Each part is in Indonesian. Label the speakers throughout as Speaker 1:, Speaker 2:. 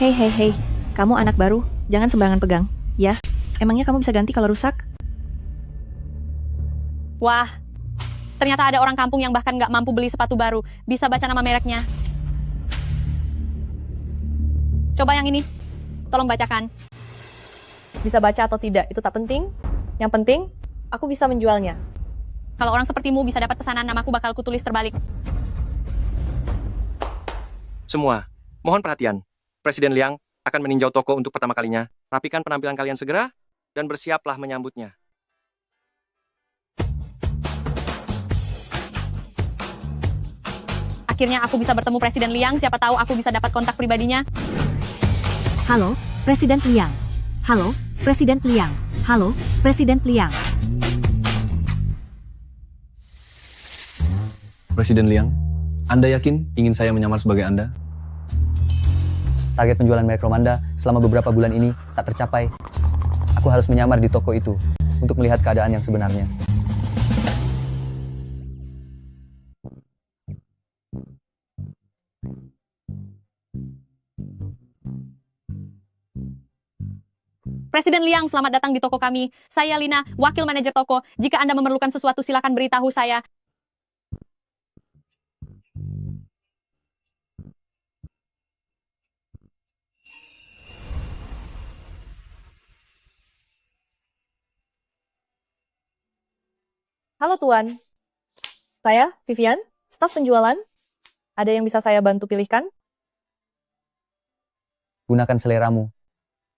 Speaker 1: Hei, hei, hei. Kamu anak baru, jangan sembarangan pegang. Ya, emangnya kamu bisa ganti kalau rusak?
Speaker 2: Wah, ternyata ada orang kampung yang bahkan nggak mampu beli sepatu baru. Bisa baca nama mereknya. Coba yang ini. Tolong bacakan.
Speaker 3: Bisa baca atau tidak, itu tak penting. Yang penting, aku bisa menjualnya.
Speaker 2: Kalau orang sepertimu bisa dapat pesanan, namaku bakal kutulis terbalik.
Speaker 4: Semua, mohon perhatian. Presiden Liang akan meninjau toko untuk pertama kalinya. Rapikan penampilan kalian segera dan bersiaplah menyambutnya.
Speaker 2: Akhirnya aku bisa bertemu Presiden Liang, siapa tahu aku bisa dapat kontak pribadinya.
Speaker 5: Halo, Presiden Liang. Halo, Presiden Liang. Halo, Presiden Liang.
Speaker 6: Presiden Liang, Anda yakin ingin saya menyamar sebagai Anda?
Speaker 7: Target penjualan merek Romanda selama beberapa bulan ini tak tercapai. Aku harus menyamar di toko itu untuk melihat keadaan yang sebenarnya.
Speaker 2: Presiden Liang, selamat datang di toko kami. Saya Lina, wakil manajer toko. Jika Anda memerlukan sesuatu, silakan beritahu saya.
Speaker 3: Halo Tuan. Saya, Vivian, staf penjualan. Ada yang bisa saya bantu pilihkan?
Speaker 7: Gunakan seleramu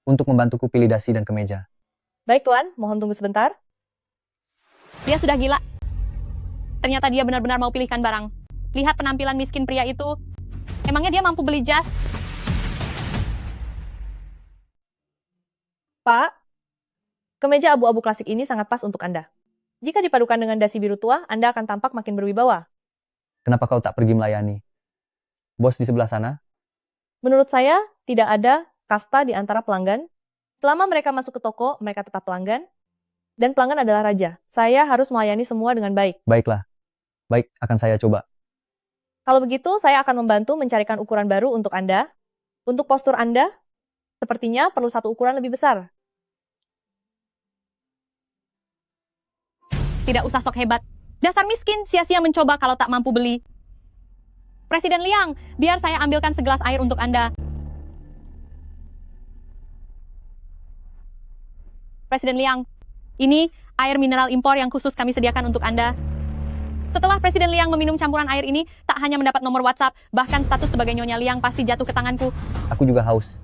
Speaker 7: untuk membantuku pilih dasi dan kemeja.
Speaker 3: Baik Tuan, mohon tunggu sebentar.
Speaker 2: Dia sudah gila. Ternyata dia benar-benar mau pilihkan barang. Lihat penampilan miskin pria itu. Emangnya dia mampu beli jas?
Speaker 3: Pak, kemeja abu-abu klasik ini sangat pas untuk Anda. Jika dipadukan dengan dasi biru tua, Anda akan tampak makin berwibawa.
Speaker 7: Kenapa kau tak pergi melayani? Bos di sebelah sana?
Speaker 3: Menurut saya, tidak ada kasta di antara pelanggan. Selama mereka masuk ke toko, mereka tetap pelanggan. Dan pelanggan adalah raja. Saya harus melayani semua dengan baik.
Speaker 7: Baiklah. Baik, akan saya coba.
Speaker 3: Kalau begitu, saya akan membantu mencarikan ukuran baru untuk Anda. Untuk postur Anda, sepertinya perlu satu ukuran lebih besar.
Speaker 2: Tidak usah sok hebat. Dasar miskin, sia-sia mencoba kalau tak mampu beli. Presiden Liang, biar saya ambilkan segelas air untuk Anda. Presiden Liang, ini air mineral impor yang khusus kami sediakan untuk Anda. Setelah Presiden Liang meminum campuran air ini, tak hanya mendapat nomor WhatsApp, bahkan status sebagai Nyonya Liang pasti jatuh ke tanganku.
Speaker 7: Aku juga haus.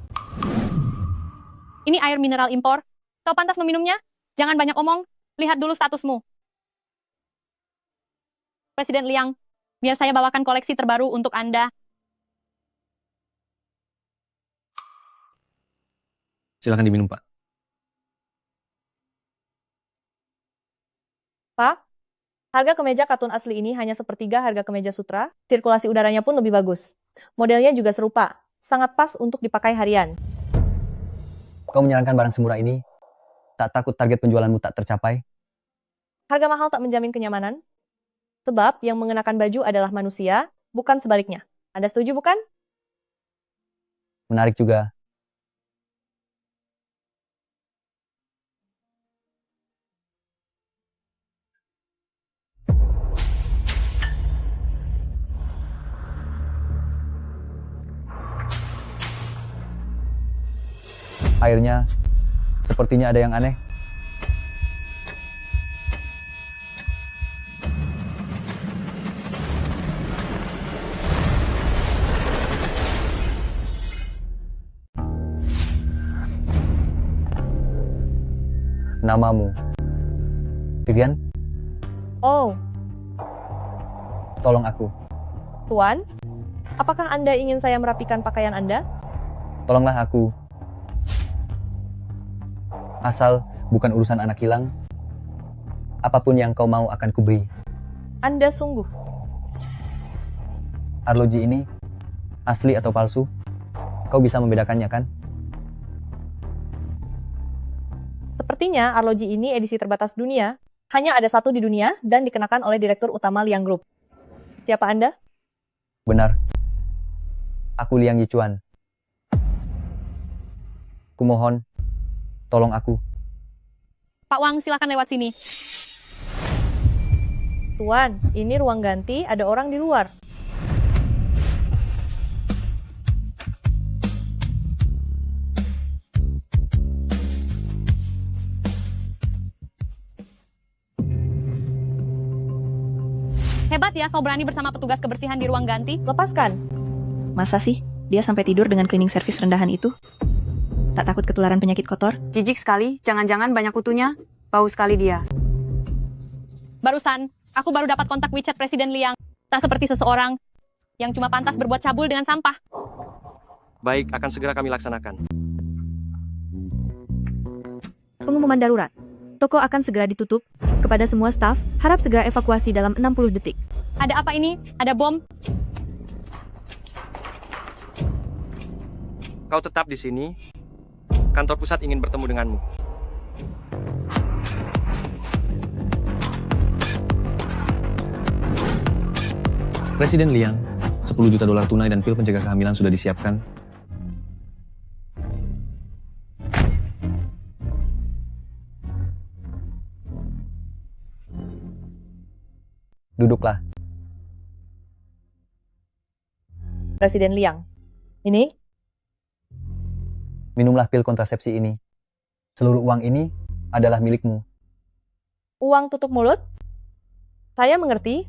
Speaker 2: Ini air mineral impor. Kau pantas meminumnya? Jangan banyak omong, lihat dulu statusmu. Presiden Liang, biar saya bawakan koleksi terbaru untuk Anda.
Speaker 6: Silakan diminum, Pak.
Speaker 3: Pak, harga kemeja katun asli ini hanya sepertiga harga kemeja sutra. Sirkulasi udaranya pun lebih bagus. Modelnya juga serupa. Sangat pas untuk dipakai harian.
Speaker 7: Kau menyarankan barang semurah ini? Tak takut target penjualanmu tak tercapai?
Speaker 3: Harga mahal tak menjamin kenyamanan. Sebab yang mengenakan baju adalah manusia, bukan sebaliknya. Anda setuju bukan?
Speaker 7: Menarik juga. Airnya, sepertinya ada yang aneh. Namamu, Vivian?
Speaker 3: Oh,
Speaker 7: Tolong aku.
Speaker 3: Tuan, apakah Anda ingin saya merapikan pakaian Anda?
Speaker 7: Tolonglah aku. Asal bukan urusan anak hilang, apapun yang kau mau akan kuberi.
Speaker 3: Anda sungguh.
Speaker 7: Arloji ini asli atau palsu? Kau bisa membedakannya kan?
Speaker 3: Sepertinya arloji ini edisi terbatas dunia. Hanya ada satu di dunia dan dikenakan oleh Direktur Utama Liang Group. Siapa Anda?
Speaker 7: Benar. Aku Liang Yichuan. Kumohon, tolong aku.
Speaker 2: Pak Wang, silakan lewat sini.
Speaker 3: Tuan, ini ruang ganti, ada orang di luar.
Speaker 2: Hebat ya, kau berani bersama petugas kebersihan di ruang ganti.
Speaker 3: Lepaskan.
Speaker 1: Masa sih dia sampai tidur dengan cleaning service rendahan itu? Tak takut ketularan penyakit kotor?
Speaker 8: Jijik sekali, jangan-jangan banyak kutunya. Bau sekali dia.
Speaker 2: Barusan, aku baru dapat kontak WeChat Presiden Liang. Tak seperti seseorang yang cuma pantas berbuat cabul dengan sampah.
Speaker 4: Baik, akan segera kami laksanakan.
Speaker 5: Pengumuman darurat. Toko akan segera ditutup. Kepada semua staf, harap segera evakuasi dalam 60 detik.
Speaker 2: Ada apa ini? Ada bom?
Speaker 4: Kau tetap di sini. Kantor pusat ingin bertemu denganmu.
Speaker 6: Presiden Liang, 10 juta dolar tunai dan pil pencegah kehamilan sudah disiapkan.
Speaker 7: Duduklah.
Speaker 3: Presiden Liang. Ini?
Speaker 7: Minumlah pil kontrasepsi ini. Seluruh uang ini adalah milikmu.
Speaker 3: Uang tutup mulut? Saya mengerti.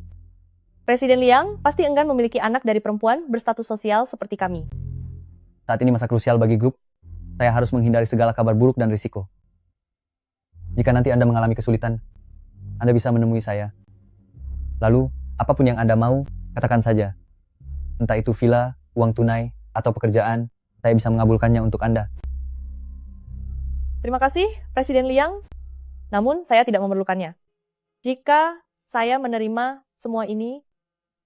Speaker 3: Presiden Liang pasti enggan memiliki anak dari perempuan berstatus sosial seperti kami.
Speaker 7: Saat ini masa krusial bagi grup. Saya harus menghindari segala kabar buruk dan risiko. Jika nanti Anda mengalami kesulitan, Anda bisa menemui saya. Lalu, apapun yang Anda mau, katakan saja. Entah itu villa, uang tunai, atau pekerjaan, saya bisa mengabulkannya untuk Anda.
Speaker 3: Terima kasih, Presiden Liang. Namun, saya tidak memerlukannya. Jika saya menerima semua ini,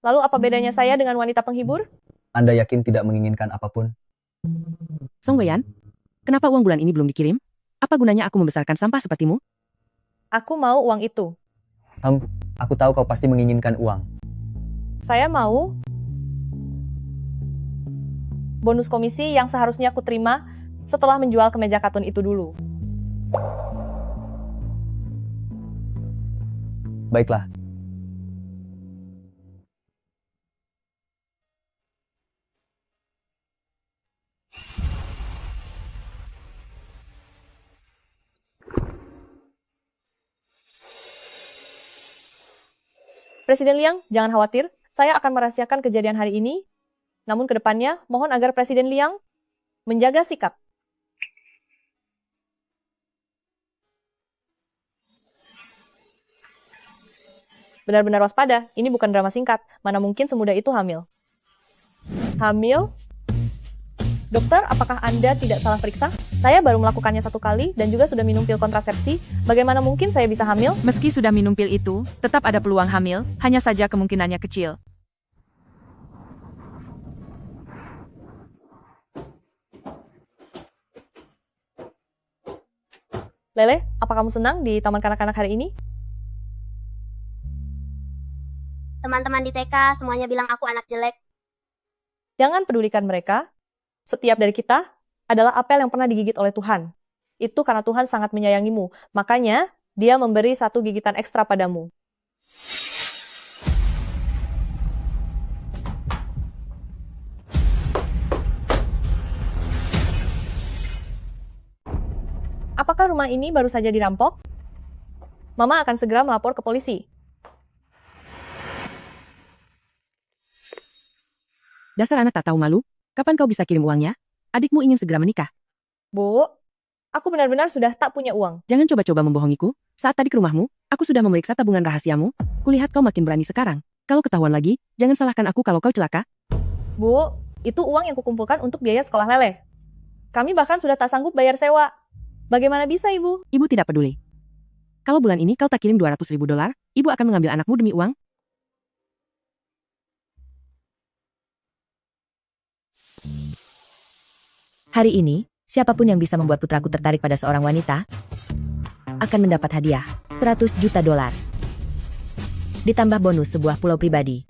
Speaker 3: lalu apa bedanya saya dengan wanita penghibur?
Speaker 7: Anda yakin tidak menginginkan apapun?
Speaker 9: Song Weiyan, kenapa uang bulan ini belum dikirim? Apa gunanya aku membesarkan sampah sepertimu?
Speaker 3: Aku mau uang itu.
Speaker 7: Aku tahu kau pasti menginginkan uang.
Speaker 3: Saya mau bonus komisi yang seharusnya aku terima setelah menjual kemeja katun itu dulu.
Speaker 7: Baiklah.
Speaker 3: Presiden Liang, jangan khawatir, saya akan merahasiakan kejadian hari ini. Namun ke depannya, mohon agar Presiden Liang menjaga sikap. Benar-benar waspada, ini bukan drama singkat, mana mungkin semudah itu hamil. Hamil? Dokter, apakah Anda tidak salah periksa? Saya baru melakukannya 1 kali dan juga sudah minum pil kontrasepsi. Bagaimana mungkin saya bisa hamil?
Speaker 9: Meski sudah minum pil itu, tetap ada peluang hamil, hanya saja kemungkinannya kecil.
Speaker 3: Lele, apa kamu senang di taman kanak-kanak hari ini?
Speaker 10: Teman-teman di TK semuanya bilang aku anak jelek.
Speaker 3: Jangan pedulikan mereka. Setiap dari kita adalah apel yang pernah digigit oleh Tuhan. Itu karena Tuhan sangat menyayangimu. Makanya, Dia memberi 1 gigitan ekstra padamu. Apakah rumah ini baru saja dirampok? Mama akan segera melapor ke polisi.
Speaker 9: Dasar anak tak tahu malu, kapan kau bisa kirim uangnya? Adikmu ingin segera menikah.
Speaker 3: Bu, aku benar-benar sudah tak punya uang.
Speaker 9: Jangan coba-coba membohongiku. Saat tadi ke rumahmu, aku sudah memeriksa tabungan rahasiamu. Kulihat kau makin berani sekarang. Kalau ketahuan lagi, jangan salahkan aku kalau kau celaka.
Speaker 3: Bu, itu uang yang kukumpulkan untuk biaya sekolah Lele. Kami bahkan sudah tak sanggup bayar sewa. Bagaimana bisa, Ibu?
Speaker 9: Ibu tidak peduli. Kalau bulan ini kau tak kirim 200.000 dolar, ibu akan mengambil anakmu demi uang.
Speaker 5: Hari ini, siapapun yang bisa membuat putraku tertarik pada seorang wanita akan mendapat hadiah 100 juta dolar. Ditambah bonus sebuah pulau pribadi.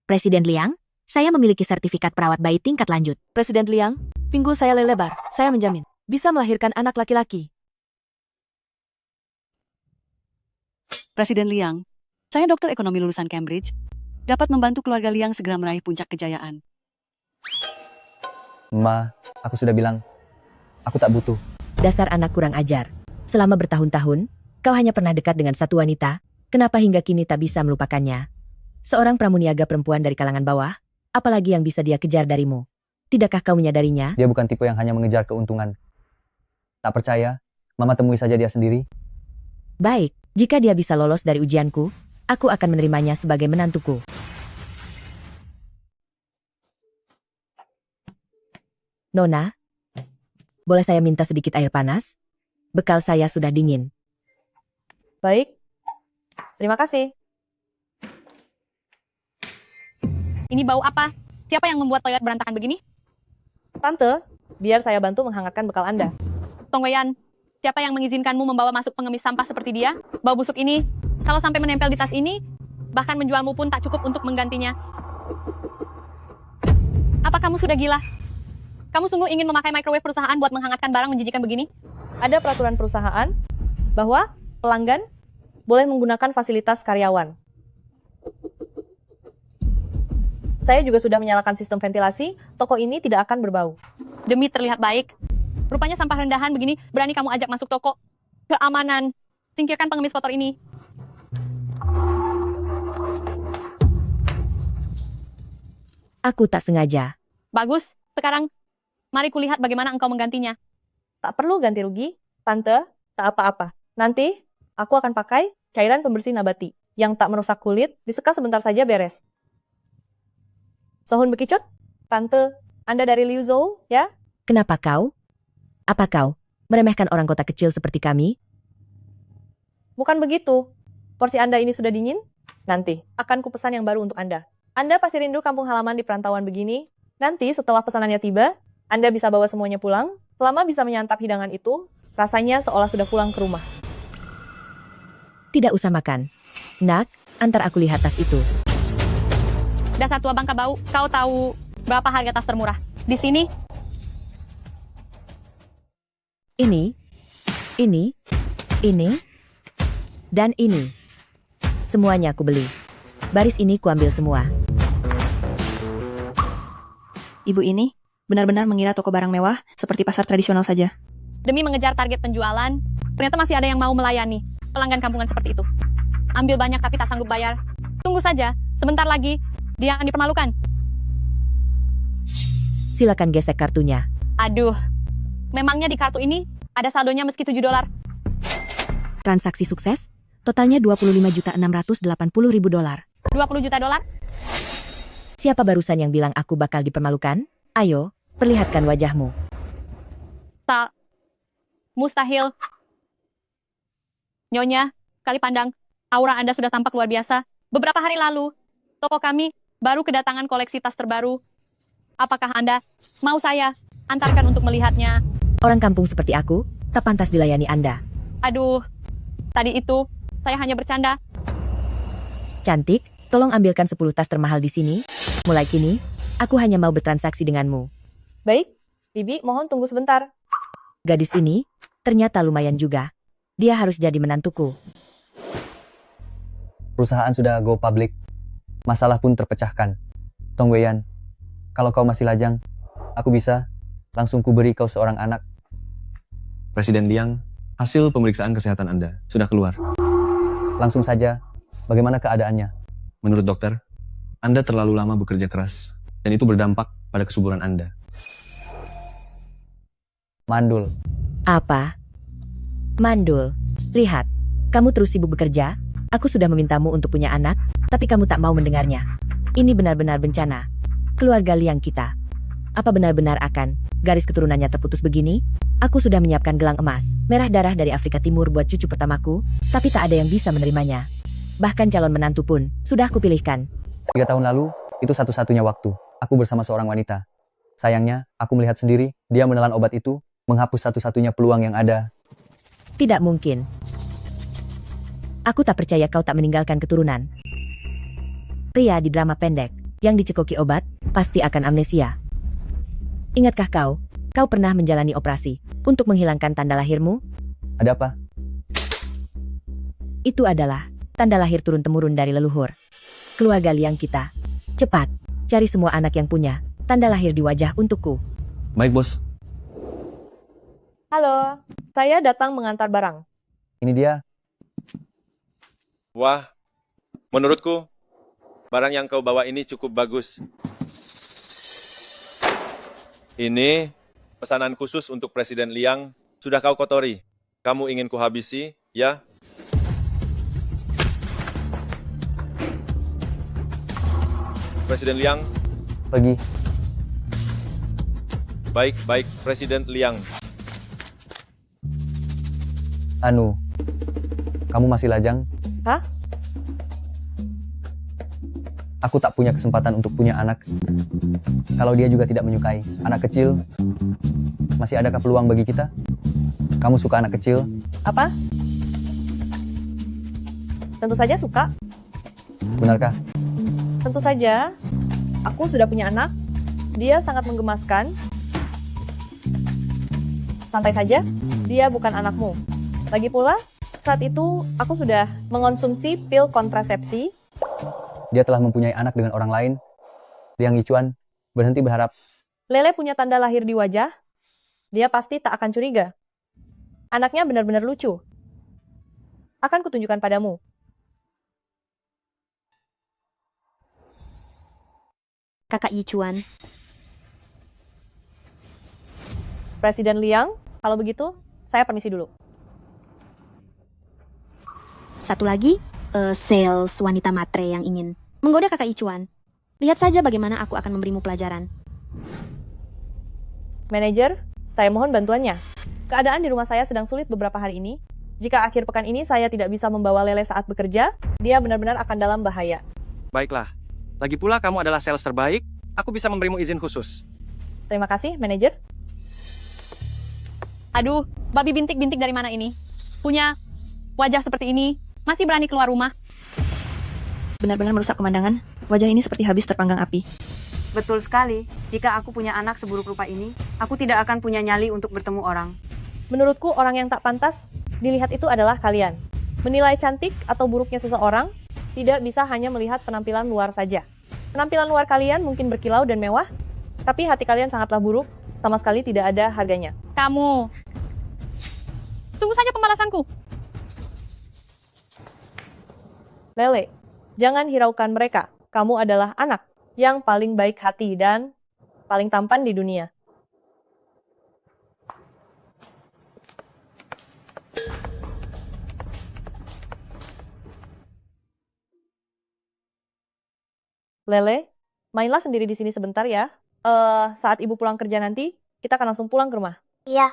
Speaker 5: Presiden Liang, Saya memiliki sertifikat perawat bayi tingkat lanjut.
Speaker 9: Presiden Liang, pinggul saya lebar. Saya menjamin bisa melahirkan anak laki-laki.
Speaker 11: Presiden Liang, saya dokter ekonomi lulusan Cambridge. Dapat membantu keluarga Liang segera meraih puncak kejayaan.
Speaker 7: Ma, aku sudah bilang, aku tak butuh.
Speaker 5: Dasar anak kurang ajar. Selama bertahun-tahun, kau hanya pernah dekat dengan satu wanita. Kenapa hingga kini tak bisa melupakannya? Seorang pramuniaga perempuan dari kalangan bawah, apalagi yang bisa dia kejar darimu? Tidakkah kau menyadarinya?
Speaker 7: Dia bukan tipe yang hanya mengejar keuntungan. Tak percaya? Mama temui saja dia sendiri.
Speaker 5: Baik, jika dia bisa lolos dari ujianku, aku akan menerimanya sebagai menantuku. Nona, boleh saya minta sedikit air panas? Bekal saya sudah dingin.
Speaker 3: Baik. Terima kasih.
Speaker 2: Ini bau apa? Siapa yang membuat toilet berantakan begini?
Speaker 3: Tante, biar saya bantu menghangatkan bekal Anda.
Speaker 2: Tong Wei-an, siapa yang mengizinkanmu membawa masuk pengemis sampah seperti dia? Bau busuk ini, kalau sampai menempel di tas ini, bahkan menjualmu pun tak cukup untuk menggantinya. Apa kamu sudah gila? Kamu sungguh ingin memakai microwave perusahaan buat menghangatkan barang menjijikan begini?
Speaker 3: Ada peraturan perusahaan bahwa pelanggan boleh menggunakan fasilitas karyawan. Saya juga sudah menyalakan sistem ventilasi, toko ini tidak akan berbau.
Speaker 2: Demi terlihat baik. Rupanya sampah rendahan begini berani kamu ajak masuk toko. Keamanan. Singkirkan pengemis kotor ini.
Speaker 5: Aku tak sengaja.
Speaker 2: Bagus, sekarang mari kulihat bagaimana engkau menggantinya.
Speaker 3: Tak perlu ganti rugi, Tante, tak apa-apa. Nanti, aku akan pakai cairan pembersih nabati yang tak merusak kulit, diseka sebentar saja beres. Sohun Bekicot, Tante, Anda dari Liu Zhou, ya?
Speaker 5: Kenapa kau? Apa kau meremehkan orang kota kecil seperti kami?
Speaker 3: Bukan begitu. Porsi Anda ini sudah dingin? Nanti, akan kupesan yang baru untuk Anda. Anda pasti rindu kampung halaman di perantauan begini? Nanti, setelah pesanannya tiba, Anda bisa bawa semuanya pulang. Selama bisa menyantap hidangan itu, rasanya seolah sudah pulang ke rumah.
Speaker 5: Tidak usah makan. Nak, antar aku lihat tas itu.
Speaker 2: Dasar tua bangka bau, kau tahu berapa harga tas termurah? Di sini,
Speaker 5: Ini, dan ini. Semuanya aku beli. Baris ini kuambil semua.
Speaker 1: Ibu ini benar-benar mengira toko barang mewah seperti pasar tradisional saja.
Speaker 2: demi mengejar target penjualan, ternyata masih ada yang mau melayani pelanggan kampungan seperti itu. Ambil banyak tapi tak sanggup bayar. Tunggu saja, sebentar lagi dia akan dipermalukan.
Speaker 5: Silakan gesek kartunya.
Speaker 2: Aduh, memangnya di kartu ini ada saldonya meski $7.
Speaker 9: Transaksi sukses, totalnya $25.680.000.
Speaker 2: $20 juta?
Speaker 5: Siapa barusan yang bilang aku bakal dipermalukan? Ayo, perlihatkan wajahmu.
Speaker 2: Tak. Mustahil. Nyonya, kali pandang, aura Anda sudah tampak luar biasa. Beberapa hari lalu, toko kami baru kedatangan koleksi tas terbaru. Apakah Anda mau saya antarkan untuk melihatnya?
Speaker 5: Orang kampung seperti aku, tak pantas dilayani Anda.
Speaker 2: Aduh, tadi itu, saya hanya bercanda.
Speaker 5: Cantik, tolong ambilkan 10 tas termahal di sini. Mulai kini, aku hanya mau bertransaksi denganmu.
Speaker 3: Baik, Bibi, mohon tunggu sebentar.
Speaker 5: Gadis ini, ternyata lumayan juga. Dia harus jadi menantuku.
Speaker 7: Perusahaan sudah go public. Masalah pun terpecahkan. Tong Wei-an, kalau kau masih lajang, aku bisa langsung kuberi kau seorang anak.
Speaker 6: Presiden Liang, hasil pemeriksaan kesehatan Anda sudah keluar.
Speaker 7: Langsung saja, bagaimana keadaannya?
Speaker 6: Menurut dokter, Anda terlalu lama bekerja keras, dan itu berdampak pada kesuburan Anda.
Speaker 7: Mandul.
Speaker 5: Apa? Mandul, lihat. Kamu terus sibuk bekerja. Aku sudah memintamu untuk punya anak, tapi kamu tak mau mendengarnya. Ini benar-benar bencana. Keluarga Liang kita. Apa benar-benar akan garis keturunannya terputus begini? Aku sudah menyiapkan gelang emas, merah darah dari Afrika Timur buat cucu pertamaku, tapi tak ada yang bisa menerimanya. Bahkan calon menantu pun sudah aku pilihkan.
Speaker 7: 3 tahun lalu, itu satu-satunya waktu. Aku bersama seorang wanita. Sayangnya, aku melihat sendiri, dia menelan obat itu, menghapus satu-satunya peluang yang ada.
Speaker 5: Tidak mungkin. Aku tak percaya kau tak meninggalkan keturunan. Pria di drama pendek, yang dicekoki obat, pasti akan amnesia. Ingatkah kau pernah menjalani operasi untuk menghilangkan tanda lahirmu?
Speaker 7: Ada apa?
Speaker 5: Itu adalah tanda lahir turun-temurun dari leluhur. Keluarga Liang kita. Cepat, cari semua anak yang punya tanda lahir di wajah untukku.
Speaker 6: Baik, Bos.
Speaker 3: Halo, saya datang mengantar barang.
Speaker 7: Ini dia.
Speaker 4: Wah, menurutku, barang yang kau bawa ini cukup bagus. Ini pesanan khusus untuk Presiden Liang. Sudah kau kotori. Kamu ingin kuhabisi, ya? Presiden Liang,
Speaker 7: Pergi.
Speaker 4: baik, Presiden Liang.
Speaker 7: Anu, kamu masih lajang?
Speaker 3: Hah?
Speaker 7: Aku tak punya kesempatan untuk punya anak. Kalau dia juga tidak menyukai anak kecil, masih adakah peluang bagi kita? Kamu suka anak kecil?
Speaker 3: Apa? Tentu saja suka.
Speaker 7: Benarkah?
Speaker 3: Tentu saja. Aku sudah punya anak. Dia sangat menggemaskan. Santai saja, dia bukan anakmu. Lagi pula, saat itu aku sudah mengonsumsi pil kontrasepsi.
Speaker 7: Dia telah mempunyai anak dengan orang lain. Liang Yichuan berhenti berharap.
Speaker 3: Lele punya tanda lahir di wajah. Dia pasti tak akan curiga. Anaknya benar-benar lucu. Akan kutunjukkan padamu.
Speaker 10: Kakak Yichuan.
Speaker 3: Presiden Liang, kalau begitu, saya permisi dulu.
Speaker 10: Satu lagi, sales wanita matre yang ingin menggoda kakak Yichuan. Lihat saja bagaimana aku akan memberimu pelajaran.
Speaker 3: Manajer, saya mohon bantuannya. Keadaan di rumah saya sedang sulit beberapa hari ini. Jika akhir pekan ini saya tidak bisa membawa Lele saat bekerja, dia benar-benar akan dalam bahaya.
Speaker 4: Baiklah. Lagi pula kamu adalah sales terbaik, aku bisa memberimu izin khusus.
Speaker 3: Terima kasih, manajer.
Speaker 2: Aduh, babi bintik-bintik dari mana ini? Punya wajah seperti ini, masih berani keluar rumah?
Speaker 1: Benar-benar merusak pemandangan. Wajah ini seperti habis terpanggang api.
Speaker 8: Betul sekali. Jika aku punya anak seburuk rupa ini, aku tidak akan punya nyali untuk bertemu orang.
Speaker 3: Menurutku, orang yang tak pantas dilihat itu adalah kalian. Menilai cantik atau buruknya seseorang tidak bisa hanya melihat penampilan luar saja. Penampilan luar kalian mungkin berkilau dan mewah, tapi hati kalian sangatlah buruk, sama sekali tidak ada harganya.
Speaker 2: Kamu. Tunggu saja pembalasanku.
Speaker 3: Lele, jangan hiraukan mereka. Kamu adalah anak yang paling baik hati dan paling tampan di dunia. Lele, mainlah sendiri di sini sebentar ya. Saat ibu pulang kerja nanti, kita akan langsung pulang ke rumah.
Speaker 10: Iya.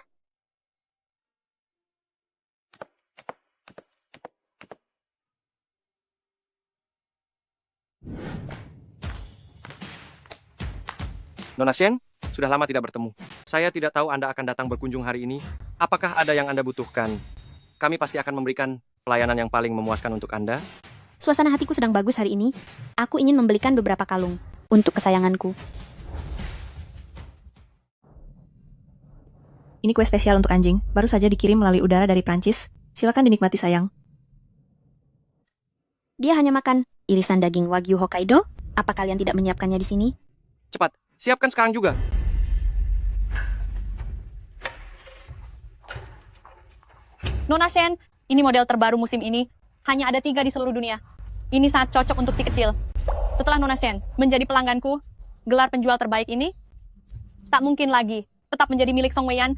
Speaker 4: Nona Shen, sudah lama tidak bertemu. Saya tidak tahu Anda akan datang berkunjung hari ini. Apakah ada yang Anda butuhkan? Kami pasti akan memberikan pelayanan yang paling memuaskan untuk Anda.
Speaker 10: Suasana hatiku sedang bagus hari ini. Aku ingin membelikan beberapa kalung untuk kesayanganku.
Speaker 1: Ini kue spesial untuk anjing. Baru saja dikirim melalui udara dari Prancis. Silakan dinikmati sayang.
Speaker 10: Dia hanya makan irisan daging Wagyu Hokkaido. Apa kalian tidak menyiapkannya di sini?
Speaker 4: Cepat, siapkan sekarang juga.
Speaker 2: Nona Shen, ini model terbaru musim ini. Hanya ada 3 di seluruh dunia. Ini sangat cocok untuk si kecil. Setelah Nona Shen menjadi pelangganku, gelar penjual terbaik ini tak mungkin lagi tetap menjadi milik Song Weiyan.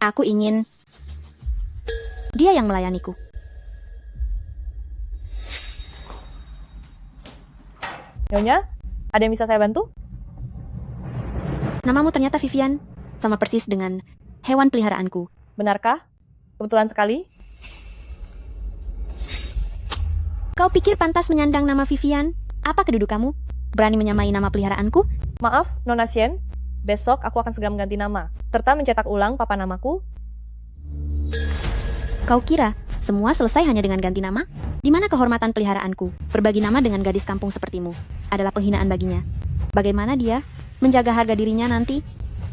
Speaker 10: Aku ingin dia yang melayaniku.
Speaker 3: Nyonya, ada yang bisa saya bantu?
Speaker 10: Namamu ternyata Vivian, sama persis dengan hewan peliharaanku.
Speaker 3: Benarkah? Kebetulan sekali.
Speaker 10: Kau pikir pantas menyandang nama Vivian? Apa kedudukanmu? Berani menyamai nama peliharaanku?
Speaker 3: Maaf, Nona Shen. Besok aku akan segera mengganti nama, serta mencetak ulang papan namaku.
Speaker 10: Kau kira semua selesai hanya dengan ganti nama? Di mana kehormatan peliharaanku? Berbagi nama dengan gadis kampung sepertimu adalah penghinaan baginya. Bagaimana dia menjaga harga dirinya nanti?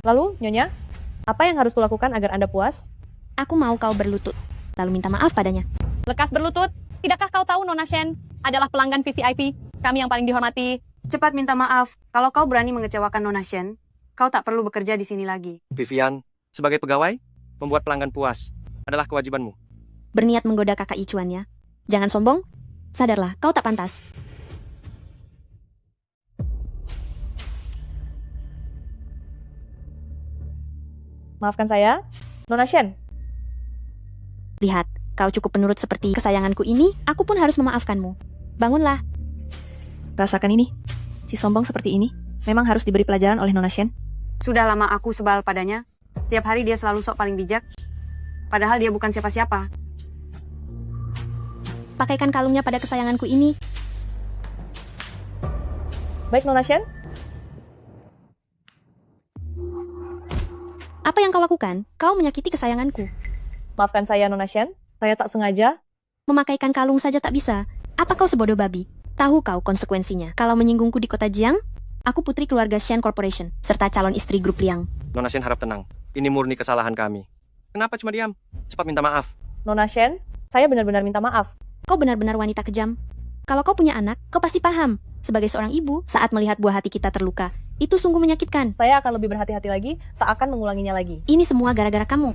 Speaker 3: Lalu, Nyonya, apa yang harus kulakukan agar Anda puas?
Speaker 10: Aku mau kau berlutut, lalu minta maaf padanya.
Speaker 2: Lekas berlutut. Tidakkah kau tahu Nona Shen adalah pelanggan VVIP, kami yang paling dihormati.
Speaker 8: Cepat minta maaf. Kalau kau berani mengecewakan Nona Shen, kau tak perlu bekerja di sini lagi.
Speaker 4: Vivian, sebagai pegawai, membuat pelanggan puas adalah kewajibanmu.
Speaker 10: Berniat menggoda kakak Icuan ya. Jangan sombong, sadarlah kau tak pantas.
Speaker 3: Maafkan saya, Nona Shen.
Speaker 10: Lihat, kau cukup penurut seperti kesayanganku ini, aku pun harus memaafkanmu. Bangunlah.
Speaker 1: Rasakan ini. Si sombong seperti ini memang harus diberi pelajaran oleh Nona Shen.
Speaker 8: Sudah lama aku sebal padanya. Tiap hari dia selalu sok paling bijak. Padahal dia bukan siapa-siapa.
Speaker 10: Pakaikan kalungnya pada kesayanganku ini.
Speaker 3: Baik, Nona Shen.
Speaker 10: Apa yang kau lakukan? Kau menyakiti kesayanganku.
Speaker 3: Maafkan saya, Nona Shen. Saya tak sengaja.
Speaker 10: Memakaikan kalung saja tak bisa. Apa kau sebodoh babi? Tahu kau konsekuensinya. Kalau menyinggungku di kota Jiang, aku putri keluarga Shen Corporation, serta calon istri grup Liang.
Speaker 4: Nona Shen harap tenang. Ini murni kesalahan kami. Kenapa cuma diam? Cepat minta maaf.
Speaker 3: Nona Shen, saya benar-benar minta maaf.
Speaker 10: Kau benar-benar wanita kejam. Kalau kau punya anak, kau pasti paham. Sebagai seorang ibu, saat melihat buah hati kita terluka, itu sungguh menyakitkan.
Speaker 3: Saya akan lebih berhati-hati lagi, tak akan mengulanginya lagi.
Speaker 10: Ini semua gara-gara kamu.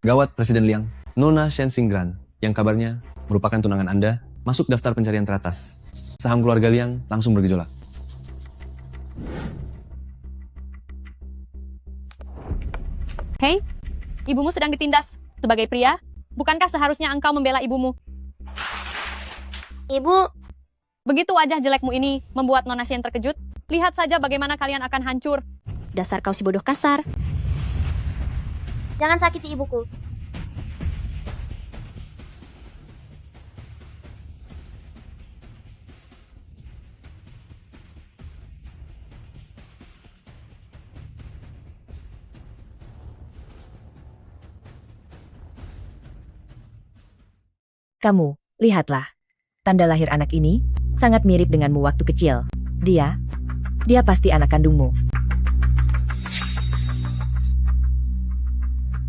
Speaker 6: Gawat Presiden Liang, Nona Shen Xingran, yang kabarnya merupakan tunangan Anda, masuk daftar pencarian teratas. Saham keluarga Liang langsung bergejolak.
Speaker 2: Hei, ibumu sedang ditindas. Sebagai pria, bukankah seharusnya engkau membela ibumu?
Speaker 10: Ibu,
Speaker 2: Begitu wajah jelekmu ini membuat Nona Shen terkejut. Lihat saja bagaimana kalian akan hancur.
Speaker 10: dasar kau si bodoh kasar.
Speaker 12: Jangan sakiti ibuku.
Speaker 5: Kamu, lihatlah. Tanda lahir anak ini sangat mirip denganmu waktu kecil. Dia pasti anak kandungmu.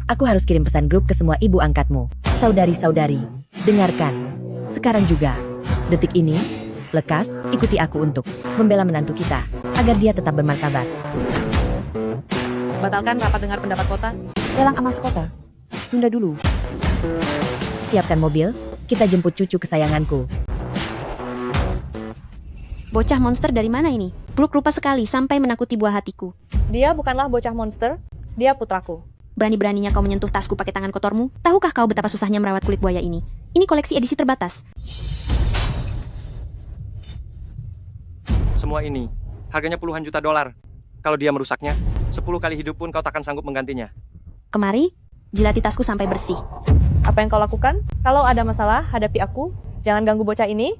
Speaker 5: Aku harus kirim pesan grup ke semua ibu angkatmu. Saudari-saudari, dengarkan. Sekarang juga, detik ini, lekas ikuti aku untuk membela menantu kita, agar dia tetap bermartabat.
Speaker 3: Batalkan rapat dengar pendapat kota.
Speaker 5: Lelang emas kota. Tunda dulu. Siapkan mobil, kita jemput cucu kesayanganku.
Speaker 10: Bocah monster dari mana ini? Buruk rupa sekali sampai menakuti buah hatiku.
Speaker 3: Dia bukanlah bocah monster, dia putraku.
Speaker 10: Berani-beraninya kau menyentuh tasku pakai tangan kotormu? Tahukah kau betapa susahnya merawat kulit buaya ini? Ini koleksi edisi terbatas.
Speaker 4: Semua ini, harganya puluhan juta dolar. Kalau dia merusaknya, 10 kali hidup pun kau takkan sanggup menggantinya.
Speaker 10: Kemari, jilati tasku sampai bersih.
Speaker 3: Apa yang kau lakukan? Kalau ada masalah, hadapi aku. Jangan ganggu bocah ini.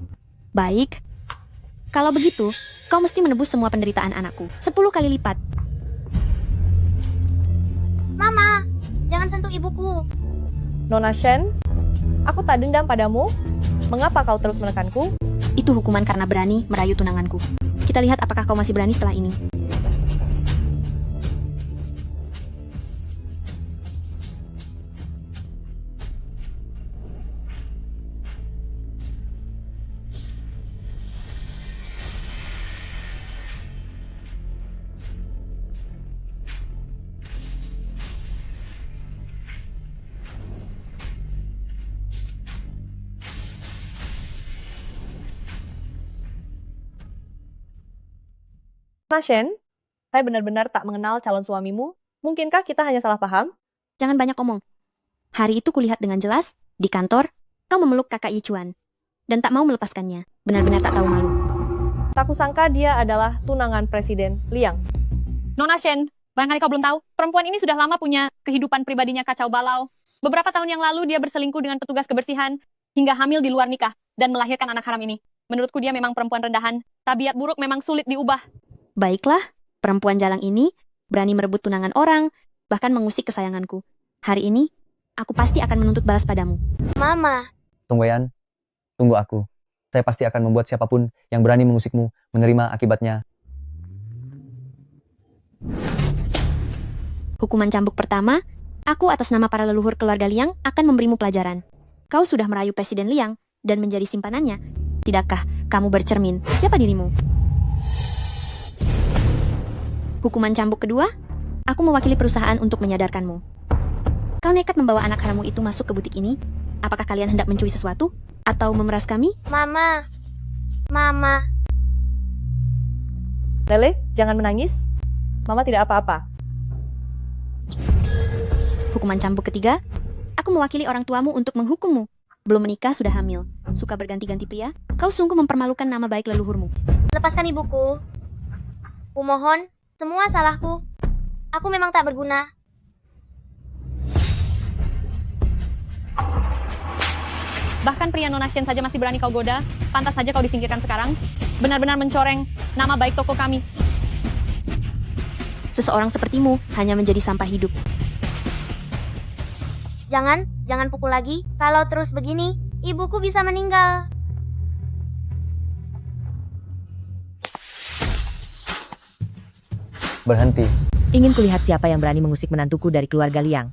Speaker 10: Baik. Kalau begitu, kau mesti menebus semua penderitaan anakku. 10 kali lipat.
Speaker 12: Mama, jangan sentuh ibuku.
Speaker 3: Nona Shen, aku tak dendam padamu. Mengapa kau terus menekanku?
Speaker 10: Itu hukuman karena berani merayu tunanganku. Kita lihat apakah kau masih berani setelah ini.
Speaker 3: Nona Shen, saya benar-benar tak mengenal calon suamimu. Mungkinkah kita hanya salah paham?
Speaker 10: Jangan banyak omong. Hari itu kulihat dengan jelas, di kantor, kau memeluk kakak Yichuan. Dan tak mau melepaskannya. Benar-benar tak tahu malu.
Speaker 3: Tak kusangka dia adalah tunangan Presiden Liang.
Speaker 2: Nona Shen, barangkali kau belum tahu, perempuan ini sudah lama punya kehidupan pribadinya kacau balau. Beberapa tahun yang lalu dia berselingkuh dengan petugas kebersihan, hingga hamil di luar nikah, dan melahirkan anak haram ini. Menurutku dia memang perempuan rendahan. Tabiat buruk memang sulit diubah.
Speaker 10: Baiklah, perempuan jalang ini berani merebut tunangan orang, bahkan mengusik kesayanganku. Hari ini, aku pasti akan menuntut balas padamu.
Speaker 12: Mama.
Speaker 7: Tunggu Yan, tunggu aku. Saya pasti akan membuat siapapun yang berani mengusikmu menerima akibatnya.
Speaker 10: Hukuman cambuk pertama, aku atas nama para leluhur keluarga Liang akan memberimu pelajaran. Kau sudah merayu Presiden Liang dan menjadi simpanannya. Tidakkah kamu bercermin siapa dirimu? Hukuman cambuk kedua, aku mewakili perusahaan untuk menyadarkanmu. Kau nekat membawa anak harammu itu masuk ke butik ini. Apakah kalian hendak mencuri sesuatu? Atau memeras kami?
Speaker 12: Mama. Mama.
Speaker 3: Lele, jangan menangis. Mama tidak apa-apa.
Speaker 10: Hukuman cambuk ketiga, aku mewakili orang tuamu untuk menghukummu. Belum menikah sudah hamil, suka berganti-ganti pria, kau sungguh mempermalukan nama baik leluhurmu.
Speaker 12: Lepaskan ibuku. Kumohon, semua salahku. Aku memang tak berguna.
Speaker 2: Bahkan pria Nonasien saja masih berani kau goda, pantas saja kau disingkirkan sekarang. Benar-benar mencoreng nama baik toko kami.
Speaker 10: Seseorang sepertimu hanya menjadi sampah hidup.
Speaker 12: Jangan pukul lagi. Kalau terus begini, ibuku bisa meninggal.
Speaker 7: Berhenti.
Speaker 5: Ingin kulihat siapa yang berani mengusik menantuku dari keluarga Liang.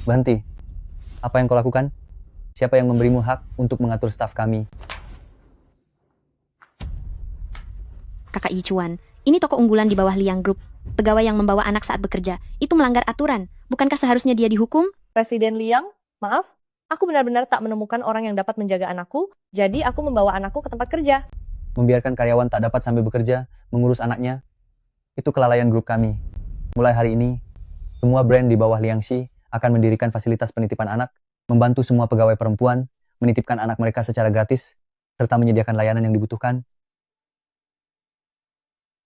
Speaker 7: Berhenti. Apa yang kau lakukan? Siapa yang memberimu hak untuk mengatur staf kami?
Speaker 10: Kakak Yichuan, ini toko unggulan di bawah Liang Group. Pegawai yang membawa anak saat bekerja, itu melanggar aturan. Bukankah seharusnya dia dihukum?
Speaker 3: Presiden Liang, maaf, aku benar-benar tak menemukan orang yang dapat menjaga anakku, jadi aku membawa anakku ke tempat kerja.
Speaker 7: Membiarkan karyawan tak dapat sambil bekerja, mengurus anaknya, itu kelalaian grup kami. Mulai hari ini, semua brand di bawah Liangxi akan mendirikan fasilitas penitipan anak, membantu semua pegawai perempuan, menitipkan anak mereka secara gratis, serta menyediakan layanan yang dibutuhkan.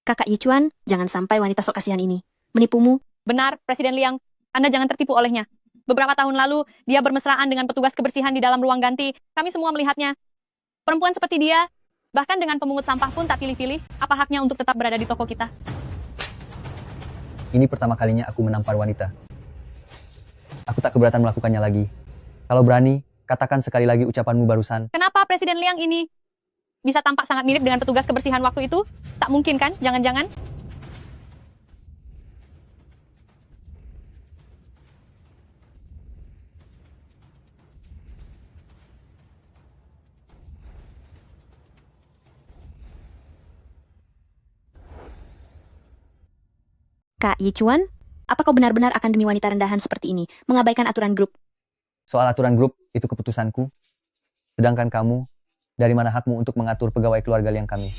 Speaker 10: Kakak Yichuan, jangan sampai wanita sok kasihan ini menipumu.
Speaker 2: Benar, Presiden Liang. Anda jangan tertipu olehnya. Beberapa tahun lalu, dia bermesraan dengan petugas kebersihan di dalam ruang ganti. Kami semua melihatnya. Perempuan seperti dia, bahkan dengan pemungut sampah pun tak pilih-pilih. Apa haknya untuk tetap berada di toko kita?
Speaker 7: Ini pertama kalinya aku menampar wanita. Aku tak keberatan melakukannya lagi. Kalau berani, katakan sekali lagi ucapanmu barusan.
Speaker 2: Kenapa Presiden Liang ini bisa tampak sangat mirip dengan petugas kebersihan waktu itu? Tak mungkin kan? Jangan-jangan?
Speaker 10: Kak Yichuan, apa kau benar-benar akan demi wanita rendahan seperti ini, mengabaikan aturan grup?
Speaker 7: Soal aturan grup, itu keputusanku. Sedangkan kamu, dari mana hakmu untuk mengatur pegawai keluarga Liang kami?